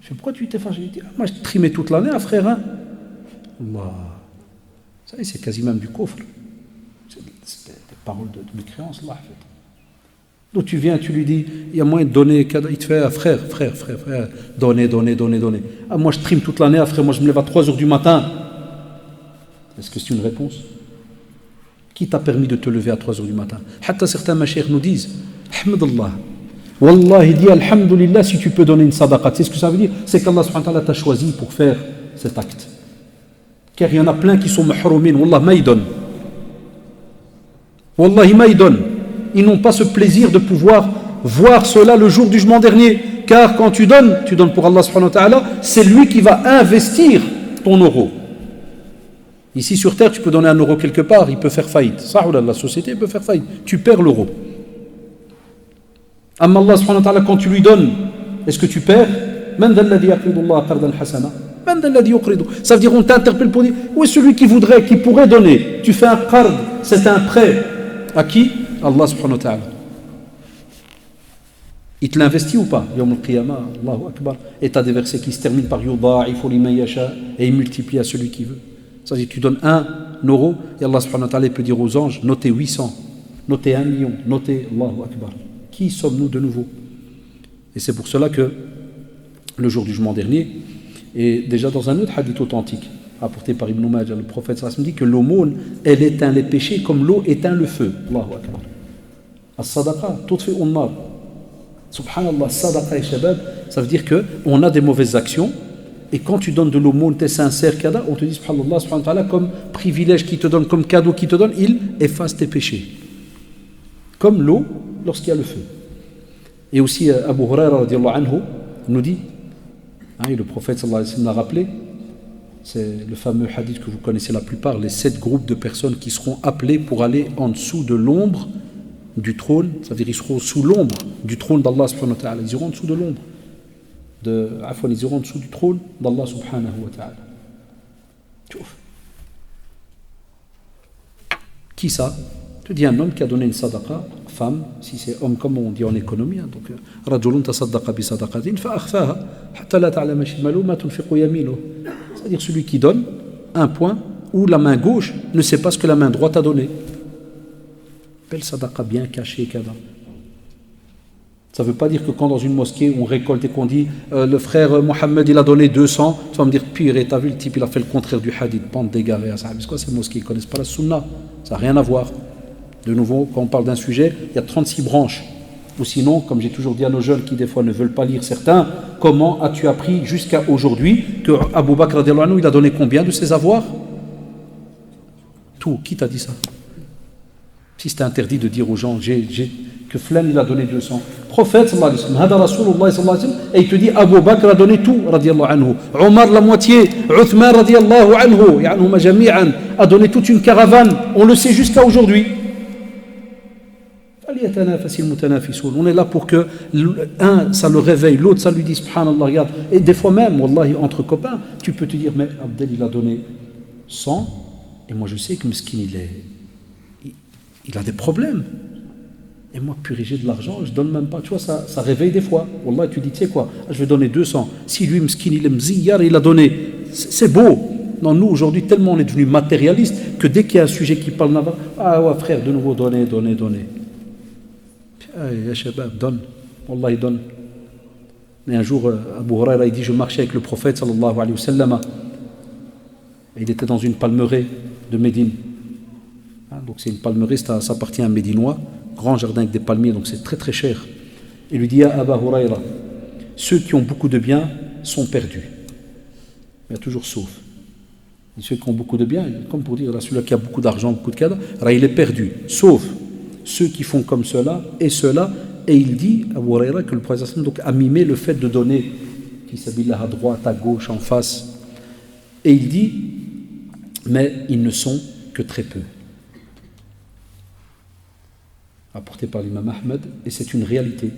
Je sais pourquoi tu t'es fâché? Il dit, moi je trimais toute l'année, frère. Hein? Allah. Ça c'est quasi même du coffre. C'est des paroles de mécréance là en fait. Donc tu viens, tu lui dis, il y a moyen de donner, il te fait, frère, donner. Ah, moi je trime toute l'année, frère, moi je me lève à 3h du matin. Est-ce que c'est une réponse? Qui t'a permis de te lever à 3h du matin? Hatta certains machères nous disent, Ahmadallah, Wallah, il dit, Alhamdulillah, si tu peux donner une sadaqa. Tu sais ce que ça veut dire? C'est qu'Allah subhanahu wa ta'ala t'a choisi pour faire cet acte. Car il y en a plein qui sont mahroumin, Wallah, ma y donnent. Wallahi, ma y donnent. Ils n'ont pas ce plaisir de pouvoir voir cela le jour du jugement dernier. Car quand tu donnes pour Allah subhanahu wa ta'ala, c'est lui qui va investir ton euro. Ici sur terre, tu peux donner 1 euro quelque part, il peut faire faillite. Ça, la société peut faire faillite. Tu perds l'euro. Amma Allah subhanahu wa ta'ala, quand tu lui donnes, est-ce que tu perds? Ça veut dire on t'interpelle pour dire où est celui qui voudrait, qui pourrait donner? Tu fais un qard, c'est un prêt. À qui? Allah subhanahu wa ta'ala. Il te l'investit ou pas? Yawm al-Qiyamah, Allahu Akbar. Et tu as des versets qui se terminent par yudha'ifu liman yasha, et il multiplie à celui qui veut. Ça veut dire que tu donnes 1 euro et Allah subhanahu wa ta'ala peut dire aux anges, notez 800, notez 1 million, notez Allahu Akbar. Qui sommes-nous de nouveau? Et c'est pour cela que le jour du jugement dernier, et déjà dans un autre hadith authentique rapporté par Ibn Majah, le prophète sallallahu alayhi wa sallam dit que l'aumône, elle éteint les péchés comme l'eau éteint le feu. Allahu Akbar. As-sadaqa tudfi an-nar. Subhanallah, sadaqa et shabab, ça veut dire qu'on a des mauvaises actions, et quand tu donnes de l'aumône, tu es sincère, on te dit subhanallah, subhanahu wa ta'ala, comme privilège qui te donne, comme cadeau qui te donne, il efface tes péchés. Comme l'eau lorsqu'il y a le feu. Et aussi Abu Huraira radiallahu anhu nous dit, et le prophète sallallahu alayhi wa sallam l'a rappelé, c'est le fameux hadith que vous connaissez la plupart, les 7 groupes de personnes qui seront appelés pour aller en dessous de l'ombre du trône, ça veut dire ils seront sous l'ombre du trône d'Allah subhanahu wa ta'ala, ils iront en dessous de l'ombre ils iront en dessous du trône d'Allah subhanahu wa ta'ala. Qui ça? Tu dis un homme qui a donné une sadaqa, femme, si c'est homme comme on dit en économie, donc rajulun tasaddaqa bi sadaqatin fa akhfaha hatta la ta'lama shimalu ma tunfiqu yaminu. C'est-à-dire celui qui donne un point où la main gauche ne sait pas ce que la main droite a donné. Belle sadaqa bien cachée, kada. Ça ne veut pas dire que quand dans une mosquée on récolte et qu'on dit le frère Mohammed il a donné 200, tu vas me dire pire, et t'as vu le type il a fait le contraire du hadith, bande d'égarés. C'est quoi ces mosquées? Ils ne connaissent pas la sunna, ça n'a rien à voir. De nouveau, quand on parle d'un sujet, il y a 36 branches. Ou sinon, comme j'ai toujours dit à nos jeunes qui des fois ne veulent pas lire certains, comment as-tu appris jusqu'à aujourd'hui que Abu Bakr radiallahu anhu, il a donné combien de ses avoirs? Tout. Qui t'a dit ça? Si c'était interdit de dire aux gens que Flan il a donné 200. Prophète sallallahu alayhi wa sallam, hada Rasulullah sallallahu alayhi wa sallam, et il te dit Abu Bakr a donné tout, radiallahu anhu. Omar la moitié, Uthman radiallahu anhu, ya'anhuma jami'an, a donné toute une caravane. On le sait jusqu'à aujourd'hui. On est là pour que un, ça le réveille, l'autre, ça lui dit subhanallah, regarde. Et des fois même, wallahi, entre copains, tu peux te dire, mais Abdel, il a donné 100, et moi je sais que Meskin, il a des problèmes. Et moi, purée, j'ai de l'argent, je donne même pas. Tu vois, ça réveille des fois. Wallah, tu dis, tu sais quoi, je vais donner 200. Si lui, Meskin, il est mziyar, il a donné. C'est beau. Non, nous, aujourd'hui, tellement on est devenus matérialistes que dès qu'il y a un sujet qui parle navarre, ah ouais, frère, de nouveau, donner. Ya shabab, donne. Wallah, il donne. Et un jour, Abu Huraira, il dit, je marchais avec le prophète, sallallahu alayhi wa sallam. Il était dans une palmeraie de Médine. Donc c'est une palmeraie, ça appartient à un Médinois, grand jardin avec des palmiers, donc c'est très très cher. Il lui dit à Abu Huraira, ceux qui ont beaucoup de biens sont perdus. Il y a toujours sauf. Et ceux qui ont beaucoup de biens, comme pour dire, là, celui-là qui a beaucoup d'argent, beaucoup de cadres, il est perdu. Sauf ceux qui font comme cela, et il dit à Abu Huraira que le prophète donc a mimé le fait de donner, qui s'habille à droite, à gauche, en face. Et il dit, mais ils ne sont que très peu. Apporté par l'imam Ahmed, et c'est une réalité.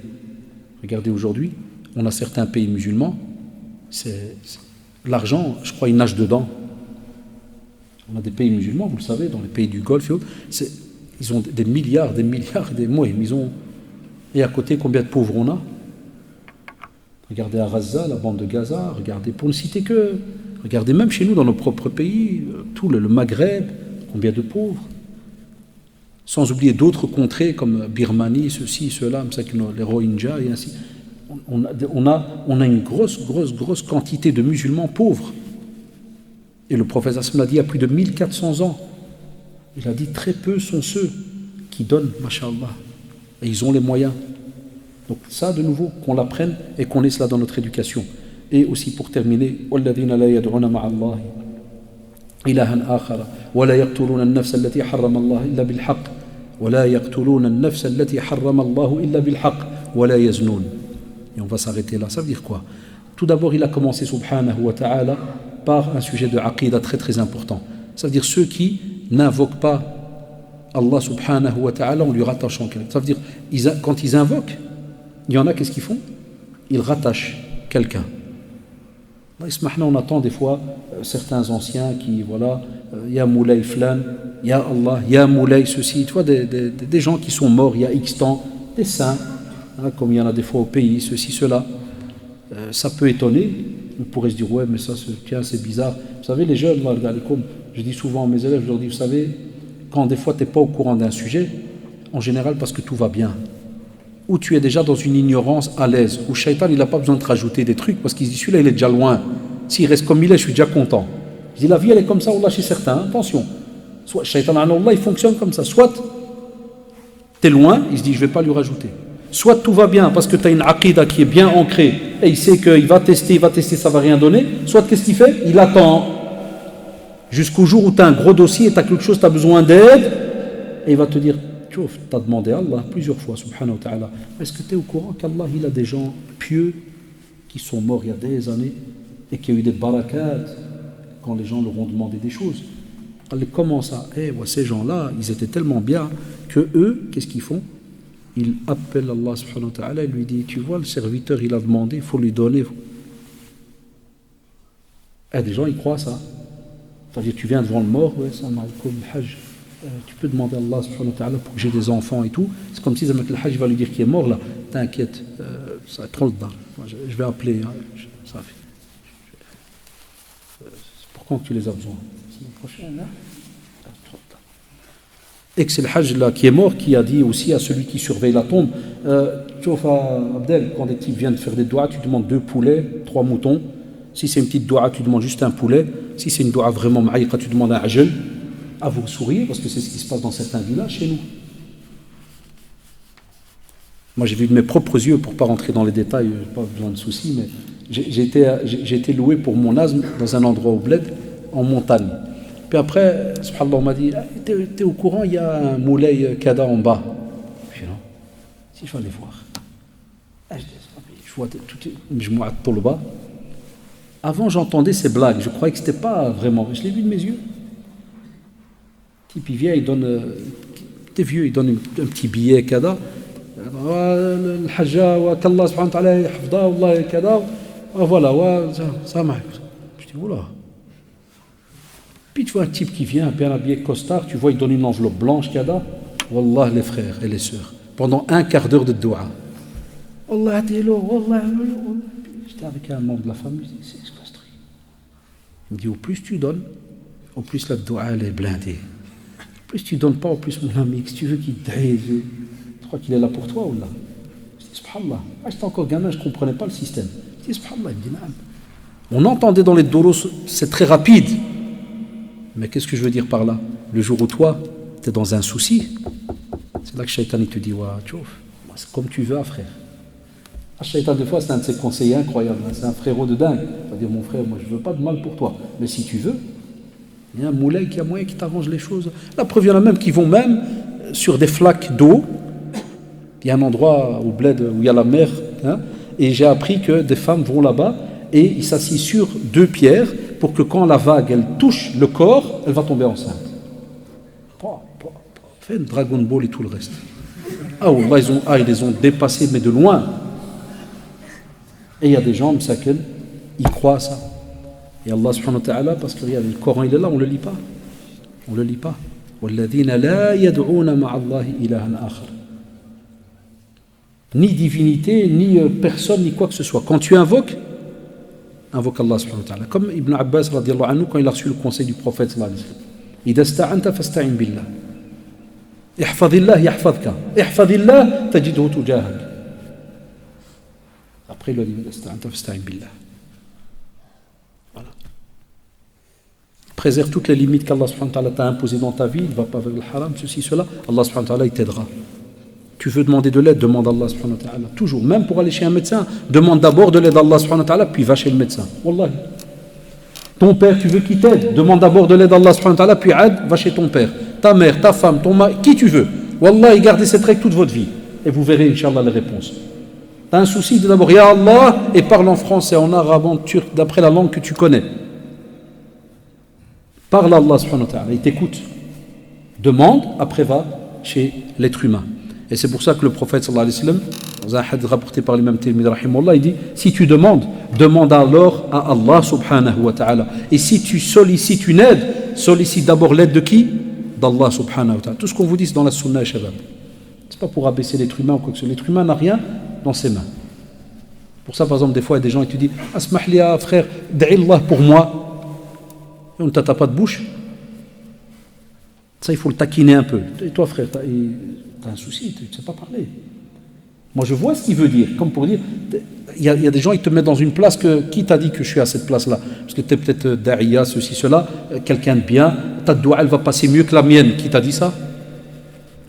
Regardez aujourd'hui, on a certains pays musulmans, l'argent, je crois, il nage dedans. On a des pays musulmans, vous le savez, dans les pays du Golfe et autres, ils ont des milliards, et à côté, combien de pauvres on a? Regardez à Gaza, la bande de Gaza, regardez, pour ne citer que, regardez même chez nous, dans nos propres pays, tout le Maghreb, combien de pauvres? Sans oublier d'autres contrées comme Birmanie, ceci, cela, les Rohingyas et ainsi. On a une grosse quantité de musulmans pauvres. Et le prophète l'a dit il y a plus de 1400 ans. Il a dit très peu sont ceux qui donnent, masha'Allah. Et ils ont les moyens. Donc ça, de nouveau, qu'on l'apprenne et qu'on ait cela dans notre éducation. Et aussi pour terminer, وَالَّذِينَ لَا يَدْعُونَ مَعَ اللَّهِ إِلَهًا آخَرَ وَلَا يَقْتُلُونَ النَّفْسَ الَّتِي حَرَّمَ اللَّهُ إِلَّا بِالْحَقِّ وَلَا يَقْتُلُونَ النَّفْسَ الَّتِي حَرَّمَ اللَّهُ إِلَّا بِالْحَقِّ وَلَا يَزْنُونَ. Et on va s'arrêter là. Ça veut dire quoi? Tout d'abord, il a commencé, subhanahu wa ta'ala, par un sujet de aqidah très très important. Ça veut dire ceux qui n'invoquent pas Allah subhanahu wa ta'ala en lui rattachant quelqu'un. Ça veut dire, quand ils invoquent, il y en a, qu'est-ce qu'ils font? Ils rattachent quelqu'un. On attend des fois certains anciens qui, voilà, ya Moulay Flan, ya Allah, ya Moulay ceci, tu vois, des gens qui sont morts il y a X temps, des saints, hein, comme il y en a des fois au pays, ceci, cela. Ça peut étonner, on pourrait se dire, ouais, mais ça, c'est bizarre. Vous savez, les jeunes, je dis souvent à mes élèves, je leur dis, vous savez, quand des fois tu n'es pas au courant d'un sujet, en général parce que tout va bien, ou tu es déjà dans une ignorance à l'aise, où Shaitan il n'a pas besoin de te rajouter des trucs parce qu'il se dit celui-là il est déjà loin, s'il reste comme il est je suis déjà content. Je dis la vie elle est comme ça, Allah chez certains, hein, attention, soit Shaitan Allah il fonctionne comme ça, soit tu es loin, il se dit je ne vais pas lui rajouter, soit tout va bien parce que tu as une aqidah qui est bien ancrée et il sait qu'il va tester, ça ne va rien donner, soit qu'est-ce qu'il fait? Il attend jusqu'au jour où tu as un gros dossier et tu as quelque chose, tu as besoin d'aide et il va te dire tu as demandé à Allah plusieurs fois, subhanahu wa ta'ala, est-ce que tu es au courant qu'Allah il a des gens pieux qui sont morts il y a des années et qu'il y a eu des barakats quand les gens leur ont demandé des choses? Comment ça? Ces gens-là, ils étaient tellement bien que eux, qu'est-ce qu'ils font? Ils appellent Allah subhanahu wa ta'ala et lui disent, tu vois, le serviteur il a demandé, il faut lui donner. Et des gens ils croient ça. C'est-à-dire tu viens devant le mort, ouais, ça m'a comme le hajj. Tu peux demander à Allah subhanahu wa ta'ala pour que j'ai des enfants et tout. C'est comme si le hajj va lui dire qu'il est mort là. T'inquiète, ça va être trop le bar. Je vais appeler. Hein, ça fait. C'est pour quand que tu les as besoin? La semaine prochaine, là. Et que c'est le hajj là qui est mort qui a dit aussi à celui qui surveille la tombe, tu vois Abdel, quand des types viennent faire des doigts, tu demandes 2 poulets, 3 moutons. Si c'est une petite doua, tu demandes juste un poulet. Si c'est une doua vraiment maïqa, tu demandes un ajal. À vous sourire, parce que c'est ce qui se passe dans certains villages chez nous. Moi, j'ai vu de mes propres yeux, pour ne pas rentrer dans les détails, je n'ai pas besoin de soucis, mais j'ai été loué pour mon asthme dans un endroit au bled, en montagne. Puis après, subhanallah, on m'a dit, ah, t'es au courant, il y a un moulay Kada en bas. Je dis non, si je vais aller voir. Ah, je vois je me le bas. Avant, j'entendais ces blagues, je croyais que c'était pas vraiment. Je l'ai vu de mes yeux. Le type, il vient, il donne. T'es vieux, il donne un petit billet Kada. الحجة وكالله سبحانه وتعالى يحفظها والله كذا voilà ça marche. Je dis oula. Puis tu vois un type qui vient bien habillé costard, tu vois il donne une enveloppe blanche kada. Wallah les frères et les sœurs pendant un quart d'heure de doua. Wallah atelo wallah. J'étais avec un membre de la famille, c'est extraordinaire. Il me dit au plus tu donnes, au plus la doua elle est blindée. Au plus tu donnes pas, au plus mon ami, si tu veux qu'il t'aide. Je crois qu'il est là pour toi ou là. Je dis subhanallah. J'étais encore gamin, je ne comprenais pas le système. Je dis subhanallah, il me dit naam. On entendait dans les doros, c'est très rapide. Mais qu'est-ce que je veux dire par là? Le jour où toi, tu es dans un souci, c'est là que Shaitan il te dit ouais, c'est comme tu veux, frère. Shaitan, des fois, c'est un de ses conseillers incroyables. C'est un frérot de dingue. Il va dire mon frère, moi je ne veux pas de mal pour toi. Mais si tu veux, il y a un moulin qui a moyen qui t'arrange les choses. La preuve, il y en a même qui vont même sur des flaques d'eau. Il y a un endroit au bled où il y a la mer, hein, et j'ai appris que des femmes vont là-bas et ils s'assient sur deux pierres pour que quand la vague elle touche le corps, elle va tomber enceinte. Fait une Dragon Ball et tout le reste. Ah wallah, ils les ont dépassés, mais de loin. Et il y a des gens, Msaken, ils croient à ça. Et Allah subhanahu wa ta'ala, parce que regarde, le Coran il est là, on ne le lit pas. On ne le lit pas. وَالَّذِينَ لَا يَدْعُونَ مَعَ اللَّهِ إِلَهًا آخَرَ. Ni divinité, ni personne, ni quoi que ce soit. Quand tu invoques, invoque Allah subhanahu wa ta'ala. Comme Ibn Abbas radiallahu anhu, quand il a reçu le conseil du prophète sallallahu alayhi wa sallam. إِذَا اسْتَعَنْتَ فَاسْتَعِنْ بِاللَّهِ احفظ الله يحفظك احفظ الله تجده تجاهك. Après il a dit إِذَا اسْتَعَنْتَ فَاسْتَعِنْ بِاللَّهِ. Voilà. Préserve toutes les limites qu'Allah subhanahu wa ta'ala t'a imposées dans ta vie, ne va pas vers le haram, ceci, cela. Allah subhanahu wa ta'ala il t'aidera. Tu veux demander de l'aide, demande à Allah subhanahu wa ta'ala. Toujours, même pour aller chez un médecin, demande d'abord de l'aide à Allah subhanahu wa ta'ala, puis va chez le médecin. Wallahi. Ton père, tu veux qu'il t'aide, demande d'abord de l'aide à Allah subhanahu wa ta'ala, puis va chez ton père. Ta mère, ta femme, ton mari, qui tu veux. Wallahi, gardez cette règle toute votre vie. Et vous verrez, Inch'Allah, les réponses. Tu as un souci, dis d'abord, Ya Allah, et parle en français, en arabe, en turc, d'après la langue que tu connais. Parle à Allah subhanahu wa ta'ala, il t'écoute. Demande, après va chez l'être humain. Et c'est pour ça que le prophète sallallahu alayhi wa sallam, dans un hadith rapporté par l'imam Tirmidhi rahimahullah, il dit si tu demandes, demande alors à Allah subhanahu wa ta'ala. Et si tu sollicites une aide, sollicite d'abord l'aide de qui? D'Allah subhanahu wa ta'ala. Tout ce qu'on vous dit c'est dans la sunna shabab. C'est pas pour abaisser l'être humain ou quoi que ce soit. L'être humain n'a rien dans ses mains. Pour ça, par exemple, des fois, il y a des gens qui te disent asmahli ya frère, da'illah pour moi. Et on ne t'attend pas de bouche. Ça, il faut le taquiner un peu. Et toi, frère, t'as un souci, tu ne sais pas parler. Moi, je vois ce qu'il veut dire. Comme pour dire, il y a des gens, ils te mettent dans une place que, qui t'a dit que je suis à cette place-là? Parce que tu es peut-être da'iya, ceci, cela, quelqu'un de bien, ta doua, elle va passer mieux que la mienne. Qui t'a dit ça?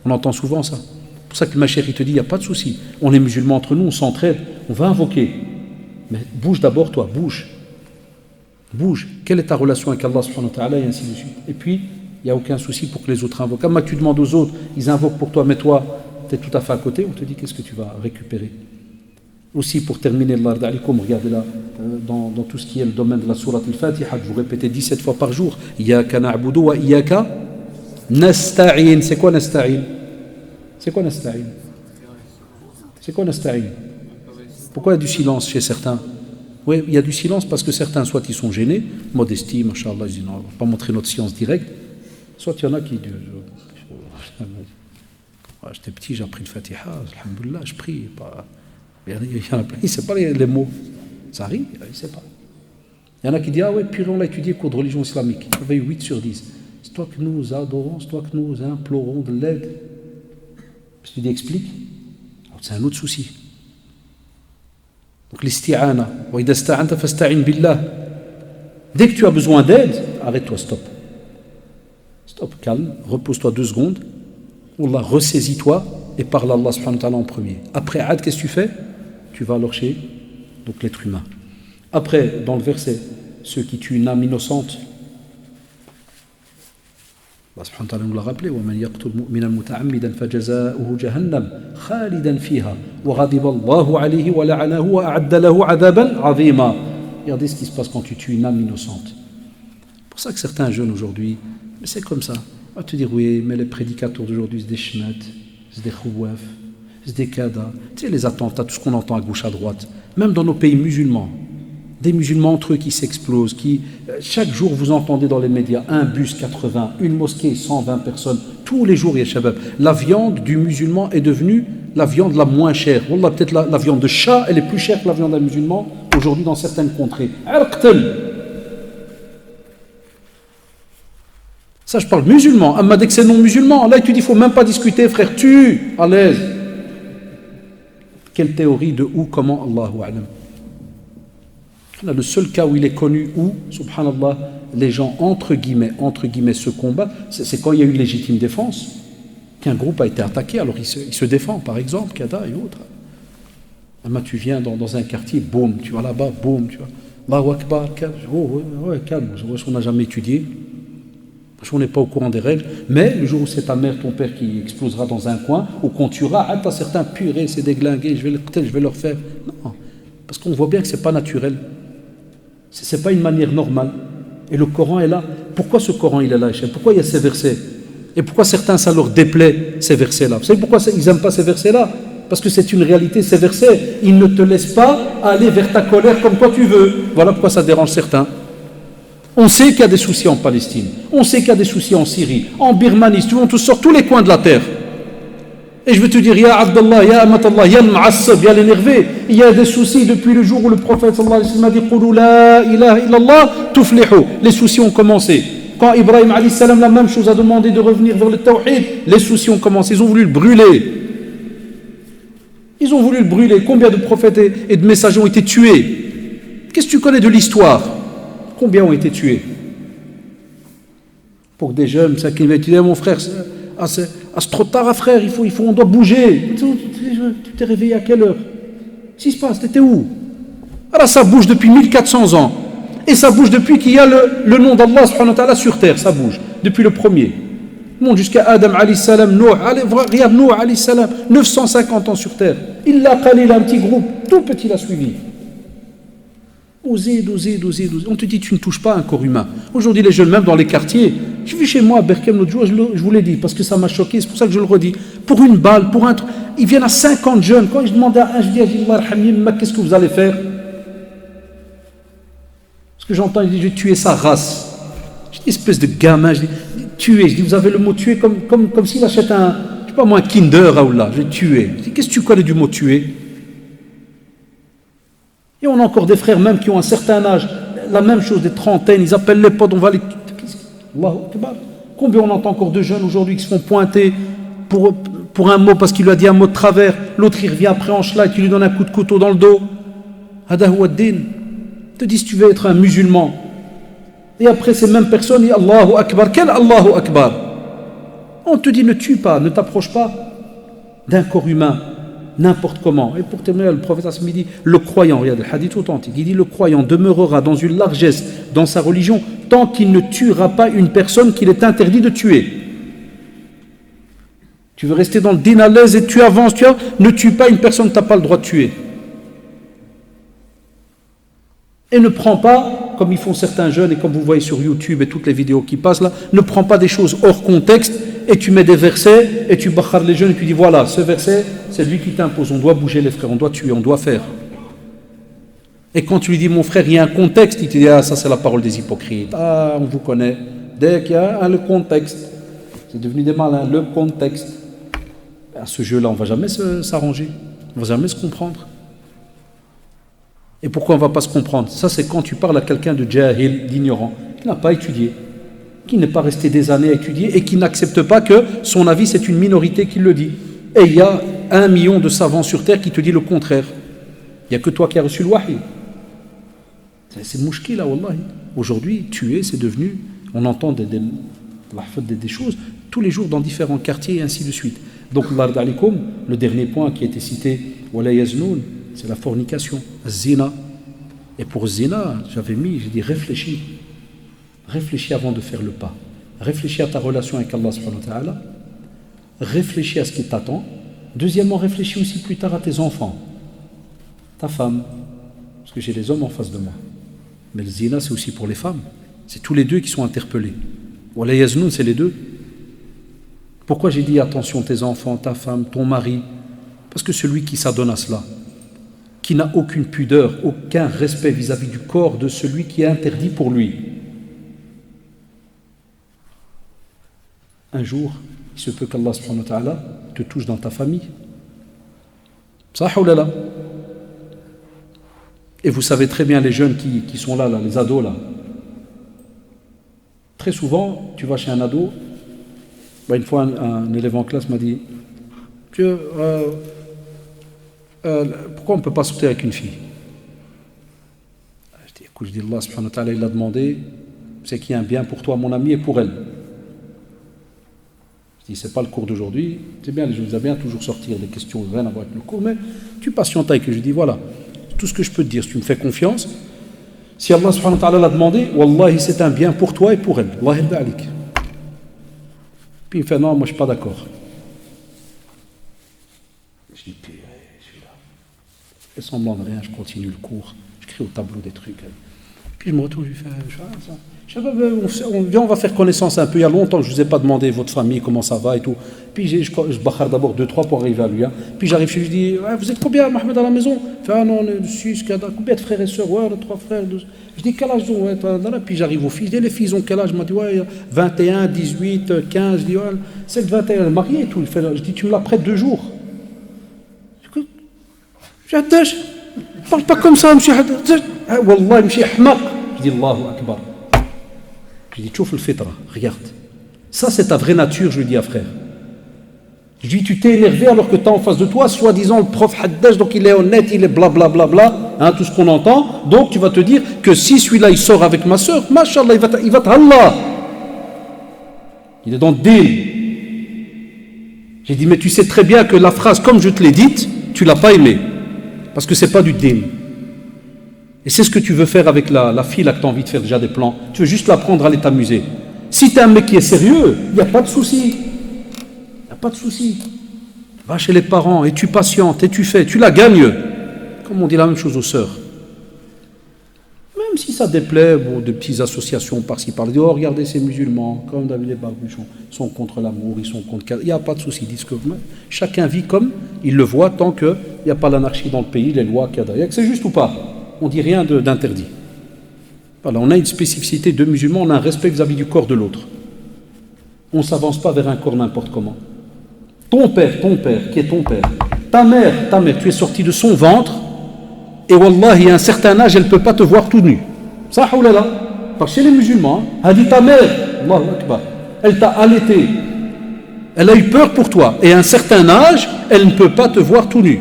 On entend souvent ça. C'est pour ça que ma chère, il te dit, il n'y a pas de souci. On est musulmans entre nous, on s'entraide, on va invoquer. Mais bouge d'abord, toi, bouge. Bouge. Quelle est ta relation avec Allah subhanahu wa ta'ala, et ainsi de suite. Et puis, il n'y a aucun souci pour que les autres invoquent. Comme tu demandes aux autres, ils invoquent pour toi, mais toi, tu es tout à fait à côté, on te dit qu'est-ce que tu vas récupérer. Aussi, pour terminer, regardez là, dans tout ce qui est le domaine de la sourate al-Fatiha, je vous répétais 17 fois par jour, Iyaka na'budu wa iyaka nasta'in. C'est quoi nasta'in? C'est quoi nasta'in? C'est quoi nasta'in? Pourquoi il y a du silence chez certains? Oui, il y a du silence parce que certains, soit ils sont gênés, modestie, machallah, ils disent non, on ne va pas montrer notre science directe. Soit il y en a qui disent j'étais petit, j'ai appris le Fatiha, alhamdoulilah, je prie. Il y en a plein, il ne sait pas les mots. Ça arrive, il ne sait pas. Il y en a qui disent ah ouais, puis on l'a étudié, cours de religion islamique. Il avait eu 8 sur 10. C'est toi que nous adorons, c'est toi que nous implorons de l'aide. Je te dis explique. C'est un autre souci. Donc l'isti'ana, wa idha ista'anta fasta'in billah. Dès que tu as besoin d'aide, arrête-toi, stop. Stop, calme, repose-toi 2 secondes. Allah, ressaisis-toi et parle à Allah subhanahu wa ta'ala en premier. Après, qu'est-ce que tu fais? Tu vas alors chez donc l'être humain. Après, dans le verset, ceux qui tuent une âme innocente, Allah subhanahu wa ta'ala nous l'a rappelé, وَمَنْ يَقْتُلْ مُؤْمِنًا مُتَعَمِّدًا فَجَزَاؤُهُ جَهَنَّمْ خَالِدًا فِيهَا وَغَضِبَ اللَّهُ عَلَيْهِ وَلَعَنَهُ وَأَعَدَّ لَهُ عَذَابًا عَظِيمًا. Regardez ce qui se passe quand tu tues une âme innocente. C'est pour ça que certains jeunes aujourd'hui, mais c'est comme ça. On va te dire, oui, mais les prédicateurs d'aujourd'hui, c'est des chnettes, c'est des khouaf, c'est des kada. Tu sais, les attentats, tout ce qu'on entend à gauche, à droite. Même dans nos pays musulmans. Des musulmans entre eux qui s'explosent, qui, chaque jour, vous entendez dans les médias, un bus 80, une mosquée 120 personnes. Tous les jours, il y a shabab. La viande du musulman est devenue la viande la moins chère. Wallah, peut-être la viande de chat, elle est plus chère que la viande d'un musulman aujourd'hui dans certaines contrées. Ça, je parle musulman. Amma, dès que c'est non musulman, là, tu dis, il ne faut même pas discuter, frère, tue, à l'aise. Quelle théorie de où, comment, Allahu a'lam. Le seul cas où il est connu, où, subhanallah, les gens, entre guillemets, se combattent, c'est quand il y a eu légitime défense, qu'un groupe a été attaqué, alors il se défend, par exemple, Kada et autres. Amma, tu viens dans un quartier, boum, tu vas là-bas, boum, tu vas. Allahu Akbar, calme, calme, on n'a jamais étudié. On n'est pas au courant des règles, mais le jour où c'est ta mère, ton père qui explosera dans un coin, ou qu'on tuera, ah, t'as certains purées, c'est déglingué, je vais leur faire. Non, parce qu'on voit bien que ce n'est pas naturel. Ce n'est pas une manière normale. Et le Coran est là. Pourquoi ce Coran il est là? Pourquoi il y a ces versets? Et pourquoi certains ça leur déplaît, ces versets-là? Vous savez pourquoi ils n'aiment pas ces versets-là? Parce que c'est une réalité, ces versets, ils ne te laissent pas aller vers ta colère comme toi tu veux. Voilà pourquoi ça dérange certains. On sait qu'il y a des soucis en Palestine, on sait qu'il y a des soucis en Syrie, en Birmanie, on te sort tous les coins de la terre. Et je veux te dire, ya Abdallah, ya Amatallah, ya al-Ma'assab, ya l'énervé, il y a des soucis depuis le jour où le prophète sallallahu alayhi wa sallam a dit Qulu la ilaha illallah tuflihu. Les soucis ont commencé. Quand Ibrahim alayhi salam la même chose a demandé de revenir vers le tawhid, les soucis ont commencé. Ils ont voulu le brûler. Ils ont voulu le brûler. Combien de prophètes et de messagers ont été tués? Qu'est-ce que tu connais de l'histoire? Combien ont été tués? Pour que des jeunes, ça qui va dire, mon frère, c'est trop tard, frère, on doit bouger. Tu t'es réveillé à quelle heure? Qu'est-ce qui se passe? T'étais où? Alors ça bouge depuis 1400 ans. Et ça bouge depuis qu'il y a le nom d'Allah subhanahu wa ta'ala sur terre. Ça bouge. Depuis le premier. Monte jusqu'à Adam alayhi salam, Nuh, regarde Nuh alayhi salam, 950 ans sur terre. Il l'a calé, un petit groupe, tout petit l'a suivi. Osez. On te dit, tu ne touches pas un corps humain. Aujourd'hui, les jeunes, même dans les quartiers, j'ai vu chez moi à Berkem l'autre jour, je vous l'ai dit, parce que ça m'a choqué, c'est pour ça que je le redis. Pour une balle, pour un truc, ils viennent à 50 jeunes. Quand je demandais à un, je dis, qu'est-ce que vous allez faire? Parce que j'entends, il dit, je vais tuer sa race. Je dis, espèce de gamin, je dis, tuer. Je dis, vous avez le mot tuer comme s'il achète un, je sais pas moi, un Kinder, Raoula, je vais tuer. Je dis, qu'est-ce que tu connais du mot tuer? Et on a encore des frères même qui ont un certain âge, la même chose, des trentaines, ils appellent les potes, on va les... Allahu Akbar. Combien on entend encore de jeunes aujourd'hui qui se font pointer pour un mot parce qu'il lui a dit un mot de travers, l'autre il revient après en cela et tu lui donnes un coup de couteau dans le dos. Hadahu ad-din. Te dis tu veux être un musulman. Et après ces mêmes personnes, disent Allahu Akbar. Quel Allahu Akbar? On te dit ne tue pas, ne t'approche pas d'un corps humain. N'importe comment. Et pour terminer, le prophète Hassan dit le croyant, regarde le hadith authentique, il dit le croyant demeurera dans une largesse dans sa religion tant qu'il ne tuera pas une personne qu'il est interdit de tuer. Tu veux rester dans le din à l'aise et tu avances, ne tue pas une personne que tu n'as pas le droit de tuer. Et ne prends pas, comme ils font certains jeunes et comme vous voyez sur YouTube et toutes les vidéos qui passent là, ne prends pas des choses hors contexte et tu mets des versets et tu bakhar les jeunes et tu dis voilà, ce verset, c'est lui qui t'impose, on doit bouger les frères, on doit tuer, on doit faire. Et quand tu lui dis mon frère, il y a un contexte, il te dit ah ça c'est la parole des hypocrites, ah on vous connaît, dès qu'il y a le contexte, c'est devenu des malins, le contexte. À ce jeu-là, on ne va jamais s'arranger, on ne va jamais se comprendre. Et pourquoi on ne va pas se comprendre? Ça c'est quand tu parles à quelqu'un de jahil, d'ignorant, qui n'a pas étudié, qui n'est pas resté des années à étudier et qui n'accepte pas que son avis c'est une minorité qui le dit. Et il y a 1 million de savants sur terre qui te dit le contraire. Il n'y a que toi qui as reçu le wahi. C'est mouchki là, wallahi. Aujourd'hui, tuer, c'est devenu, on entend des choses tous les jours dans différents quartiers et ainsi de suite. Donc, le dernier point qui a été cité, wala yaznoun, c'est la fornication, zina. Et pour zina, j'ai dit réfléchis avant de faire le pas. réfléchis à ta relation avec Allah subhanahu wa ta'ala, réfléchis à ce qui t'attend. Deuxièmement, réfléchis aussi plus tard à tes enfants, ta femme, parce que j'ai les hommes en face de moi. Mais le zina, c'est aussi pour les femmes. C'est tous les deux qui sont interpellés. Wala yaznoun, c'est les deux. Pourquoi j'ai dit attention tes enfants, ta femme, ton mari? Parce que celui qui s'adonne à cela, qui n'a aucune pudeur, aucun respect vis-à-vis du corps de celui qui est interdit pour lui, un jour, il se peut qu'Allah subhanahu wa ta'ala te touche dans ta famille. Sah ou là. Et vous savez très bien, les jeunes qui sont là, les ados là, très souvent, tu vas chez un ado. Une fois, un élève en classe m'a dit pourquoi on ne peut pas sortir avec une fille? Je dis Allah subhanahu wa ta'ala, il a demandé, c'est qu'il y a un bien pour toi, mon ami, et pour elle. Je dis, c'est pas le cours d'aujourd'hui, c'est bien, je vous aime bien toujours sortir des questions, rien à voir avec le cours, mais tu patientes avec. Je dis, voilà, tout ce que je peux te dire, si tu me fais confiance, si Allah subhanahu wa ta'ala l'a demandé, wallahi, c'est un bien pour toi et pour elle. Allah yarda alik. Puis il me fait, non, moi je suis pas d'accord. Je dis, puis je suis là. Je fais semblant de rien, je continue le cours, je crée au tableau des trucs. Puis je me retourne, je lui fais, on va faire connaissance un peu. Il y a longtemps que je ne vous ai pas demandé votre famille, comment ça va et tout. Puis je bakhar d'abord 2-3 pour arriver à lui. Hein. Puis j'arrive chez lui, je dis, vous êtes combien, Mohamed, à la maison? Il fait, ah non, on est 6, combien de frères et sœurs? Ouais, on a 3 frères. 12. Je dis, quel âge ils ont? Ouais, puis j'arrive aux filles, je dis, les filles ils ont quel âge? Il m'a dit, ouais, 21, 18, 15. Je dis, ouais, celle de 21, elle est mariée et tout. Il fait, je dis, tu me la prêtes 2 jours. Je dis, parle pas comme ça, monsieur Haddad. Wallah, monsieur Ahmaq. Je dis, Allahu Akbar. Je dis, tchouf le fitra, regarde. Ça, c'est ta vraie nature, je lui dis à frère. Je lui dis, tu t'es énervé alors que tu es en face de toi, soi-disant le prof Haddad, donc il est honnête, il est blablabla, hein, tout ce qu'on entend. Donc tu vas te dire que si celui-là il sort avec ma soeur, mashallah, il va t'Allah. Il est dans le din. J'ai dit, mais tu sais très bien que la phrase, comme je te l'ai dite, tu ne l'as pas aimée. Parce que ce n'est pas du din. Et c'est ce que tu veux faire avec la fille là que tu as envie de faire déjà des plans. Tu veux juste la prendre, aller t'amuser. Si tu es un mec qui est sérieux, il n'y a pas de souci. Il n'y a pas de souci. Va chez les parents et tu patientes et tu fais, tu la gagnes. Comme on dit la même chose aux sœurs. Même si ça déplaît, bon, de petites associations par-ci par-là. Oh, regardez ces musulmans, comme David et Barbuchon, ils sont contre l'amour, ils sont contre... Il n'y a pas de souci. Ils disent que chacun vit comme il le voit tant qu'il n'y a pas l'anarchie dans le pays, les lois qu'il y a derrière. C'est juste ou pas? On ne dit rien d'interdit. Voilà, on a une spécificité de musulmans, on a un respect vis-à-vis du corps de l'autre. On ne s'avance pas vers un corps n'importe comment. Ton père, qui est ton père, ta mère, tu es sorti de son ventre, et wallahi, à un certain âge, elle ne peut pas te voir tout nu. Ça, oulala. Parce que chez les musulmans, elle dit ta mère, Allahu Akbar, elle t'a allaité, elle a eu peur pour toi, et à un certain âge, elle ne peut pas te voir tout nu.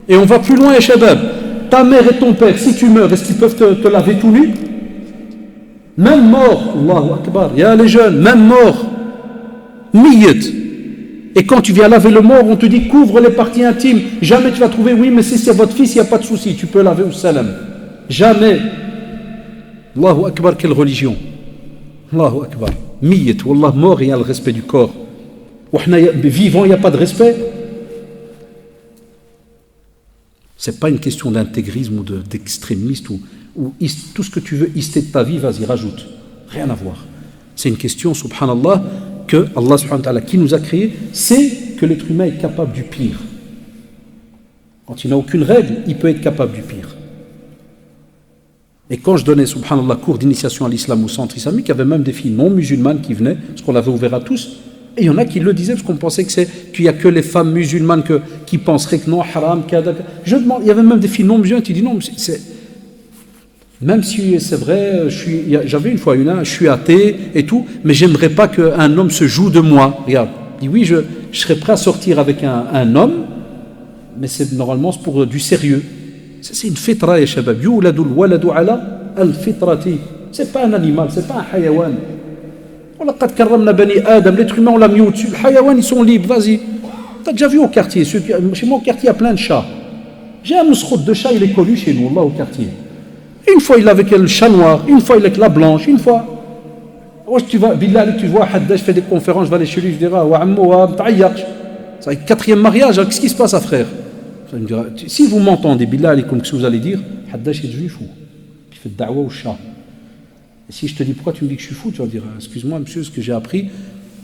Et on va plus loin, les shabab. Ta mère et ton père, si tu meurs, est-ce qu'ils peuvent te laver tout nu? Même mort, Allahu Akbar, il y a les jeunes, même mort, miyat. Et quand tu viens laver le mort, on te dit couvre les parties intimes. Jamais tu vas trouver, oui, mais si c'est votre fils, il n'y a pas de souci, tu peux laver au salam. Jamais. Allahu Akbar, quelle religion. Allahu Akbar. Miyat, Wallah, mort, il y a le respect du corps. Vivant, il n'y a pas de respect. Ce n'est pas une question d'intégrisme ou d'extrémiste ou tout ce que tu veux ister de ta vie, vas-y, rajoute. Rien à voir. C'est une question, subhanallah, que Allah subhanahu wa ta'ala qui nous a créé, sait que l'être humain est capable du pire. Quand il n'a aucune règle, il peut être capable du pire. Et quand je donnais, subhanallah, cours d'initiation à l'islam au centre islamique, il y avait même des filles non musulmanes qui venaient, parce qu'on l'avait ouvert à tous. Et il y en a qui le disaient parce qu'on pensait qu'il n'y a que les femmes musulmanes qui penseraient que non, haram, kada. Je demande, il y avait même des filles non musulmanes qui disent non, même si c'est vrai, j'avais une fois je suis athée et tout, mais j'aimerais pas qu'un homme se joue de moi. Regarde, il dit oui, je serais prêt à sortir avec un homme, mais normalement c'est pour du sérieux. C'est une fitra, ya shabab. Yuladul waladu ala al-fitrati. C'est pas un animal, c'est pas un hayawan. L'être humain, on l'a mis au-dessus. Les hayawan, ils sont libres, vas-y. Tu as déjà vu au quartier, chez moi au quartier, il y a plein de chats. J'ai un mousseroute de chat, il est connu chez nous, là au quartier. Une fois, il est avec le chat noir, une fois, il est avec la blanche, une fois. Tu vas, Bilal, tu vois, Haddad, je fais des conférences, je vais aller chez lui, je dirai, wa ammo, wa m'taïyak. C'est le 4e mariage, qu'est-ce qui se passe, frère? Il me dira, si vous m'entendez, Bilal, comme ce que vous allez dire, Haddad est devenu fou. Il fait da'wa au chat. Et si je te dis pourquoi tu me dis que je suis fou, tu vas dire, excuse-moi, monsieur, ce que j'ai appris,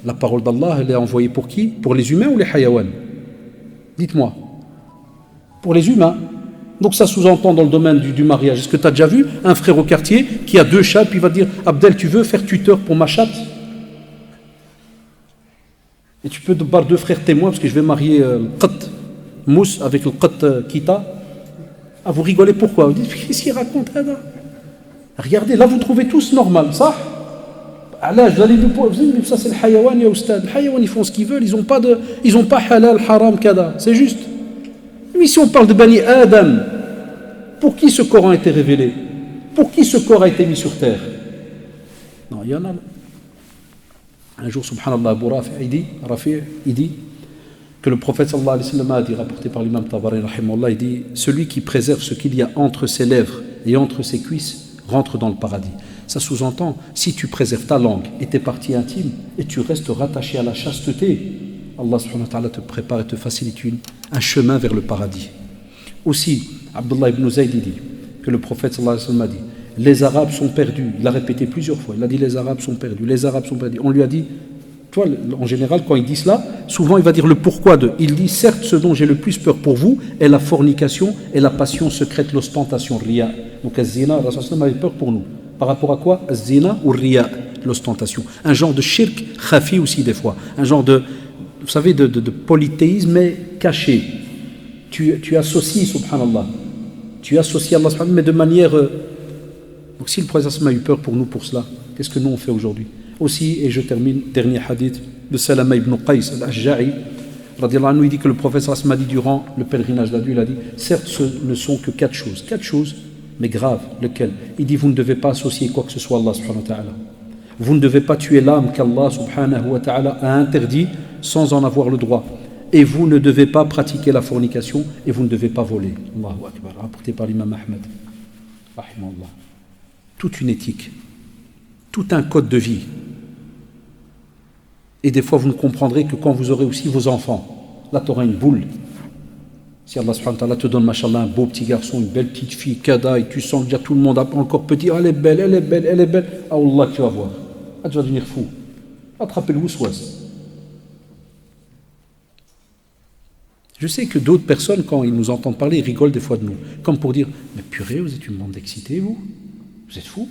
la parole d'Allah, elle est envoyée pour qui? Pour les humains ou les hayawan? Dites-moi. Pour les humains. Donc ça sous-entend dans le domaine du mariage. Est-ce que tu as déjà vu un frère au quartier qui a 2 chats, puis il va dire, Abdel, tu veux faire tuteur pour ma chatte? Et tu peux voir 2 frères témoins, parce que je vais marier le qat mousse avec le qat kita. Ah, vous rigolez pourquoi? Vous dites, qu'est-ce qu'il raconte là? Regardez, là vous trouvez tous normal, ça? Allah, vous allez dire, ça c'est le hayawan, ya oustad. Le hayawan, ils font ce qu'ils veulent, ils n'ont pas halal, haram, kada. C'est juste. Mais si on parle de Bani Adam, pour qui ce Coran a été révélé? Pour qui ce corps a été mis sur terre? Non, il y en a. Un jour, subhanallah, Abu Rafi, il dit que le prophète sallallahu alayhi wa sallam a dit, rapporté par l'imam Tabari, rahimahullah, il dit, celui qui préserve ce qu'il y a entre ses lèvres et entre ses cuisses rentre dans le paradis. Ça sous-entend, si tu préserves ta langue et tes parties intimes et tu restes rattaché à la chasteté, Allah subhanahu wa ta'ala te prépare et te facilite un chemin vers le paradis. Aussi, Abdullah ibn Zayd dit que le prophète sallallahu alayhi wa sallam a dit, les Arabes sont perdus. Il a répété plusieurs fois, il a dit les Arabes sont perdus, les Arabes sont perdus. On lui a dit, toi, en général, quand il dit cela, souvent il va dire le pourquoi de. Il dit, certes, ce dont j'ai le plus peur pour vous est la fornication et la passion secrète, l'ostentation, riya. Donc, az-zina, Rasul sallallahu avait peur pour nous. Par rapport à quoi? Az-zina ou riya, l'ostentation. Un genre de shirk khafi aussi des fois. Un genre de, vous savez, de polythéisme mais caché. Tu associes, subhanallah. Tu associes Allah subhanallah, mais de manière... Donc si le prophète a eu peur pour nous pour cela, qu'est-ce que nous on fait aujourd'hui? Aussi, et je termine, dernier hadith de Salama ibn Qais al-Ashja'i, il dit que le prophète a dit durant le pèlerinage d'adieu, il a dit, certes ce ne sont que 4 choses. 4 choses, mais graves, lesquelles? Il dit, vous ne devez pas associer quoi que ce soit à Allah subhanahu wa ta'ala. Vous ne devez pas tuer l'âme qu'Allah subhanahu wa ta'ala a interdit sans en avoir le droit. Et vous ne devez pas pratiquer la fornication et vous ne devez pas voler. Allahu Akbar, rapporté par l'imam Ahmed. Rahimahullah. Toute une éthique, tout un code de vie. Et des fois, vous ne comprendrez que quand vous aurez aussi vos enfants. Là, tu auras une boule. Si Allah subhanahu wa ta'ala te donne, mashallah, un beau petit garçon, une belle petite fille, kada, et tu sens que déjà tout le monde a encore petit, elle est belle, elle est belle, elle est belle. Ah Allah, tu vas voir. Ah, tu vas devenir fou. Attraper le ousouas. Je sais que d'autres personnes, quand ils nous entendent parler, ils rigolent des fois de nous. Comme pour dire, mais purée, vous êtes une bande d'excités, vous? Vous êtes fous?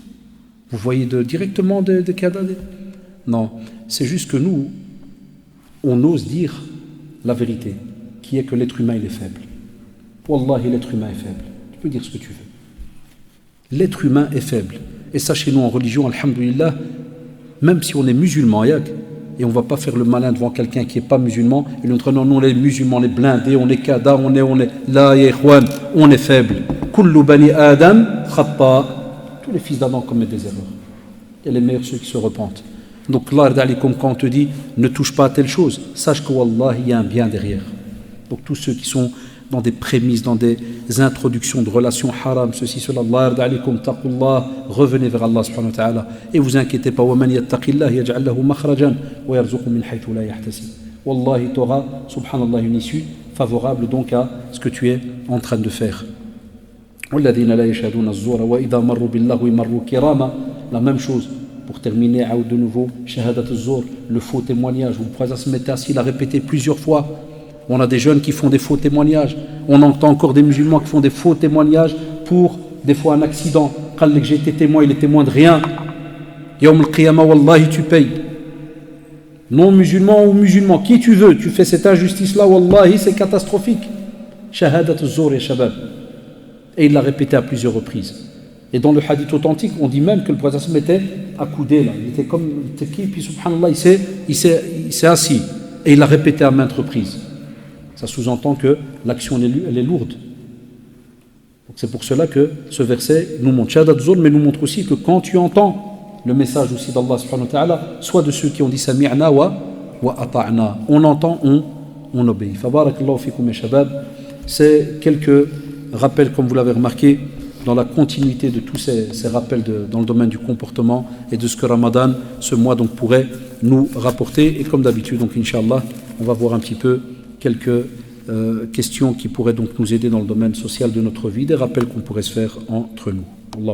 Vous voyez directement des cadavres? Non, c'est juste que nous, on ose dire la vérité, qui est que l'être humain, il est faible. Wallahi, l'être humain est faible. Tu peux dire ce que tu veux. L'être humain est faible. Et ça, chez nous, en religion, alhamdoulilah, même si on est musulman, et on ne va pas faire le malin devant quelqu'un qui n'est pas musulman, et nous non, nous, on est musulmans, on est blindés, on est kada, on est là, ya ikhwan, on est faible. Kullu bani Adam khata. Tous les fils d'Adam commettent des erreurs. Et les meilleurs, ceux qui se repentent. Donc, comme quand on te dit ne touche pas à telle chose, sache que Wallah, il y a un bien derrière. Donc, tous ceux qui sont dans des prémices, dans des introductions de relations haram, ceci, cela, revenez vers Allah subhanahu wa ta'ala. Et vous inquiétez pas, وَمَنْ يَتَّقِ اللَّهِ يَجْعَلْ لَهُ مَخْرَجًا وَيَرْزُقُهُ مِنْ حَيْثُ لَا يَحْتَسِبُ. Wallahi, tu auras, subhanallah, une issue favorable donc à ce que tu es en train de faire. وَالَّذِينَ لَا يَشْهَدُونَ الزُّورَ وَإِذَا مَرُّوا بِاللَّغْوِ مَرُّوا كِرَامًا. La même chose. Pour terminer, de nouveau, shahadat az-zur, le faux témoignage. Vous pouvez se mettre assis, il a répété plusieurs fois. On a des jeunes qui font des faux témoignages. On entend encore des musulmans qui font des faux témoignages pour, des fois, un accident. Quand j'ai été témoin, il est témoin de rien. Yawm al-qiyamah, wallahi, tu payes. Non musulman ou musulman, qui tu veux, tu fais cette injustice-là, wallahi, c'est catastrophique. Shahadat az-zur ya shabab. Et il l'a répété à plusieurs reprises. Et dans le hadith authentique, on dit même que le prophète était accoudé là. Il était comme teki, puis subhanallah, il s'est assis. Et il l'a répété à maintes reprises. Ça sous-entend que l'action elle est lourde. Donc c'est pour cela que ce verset nous montre shahadat az-zur, mais nous montre aussi que quand tu entends le message aussi d'Allah subhanahu wa ta'ala, soit de ceux qui ont dit sami'na wa ata'na. On entend, on obéit. Fabarakallahu fikum ya shabab. C'est quelques rappels, comme vous l'avez remarqué, dans la continuité de tous ces rappels dans le domaine du comportement et de ce que Ramadan, ce mois, donc pourrait nous rapporter. Et comme d'habitude, donc Inch'Allah, on va voir un petit peu quelques questions qui pourraient donc nous aider dans le domaine social de notre vie, des rappels qu'on pourrait se faire entre nous. Allah.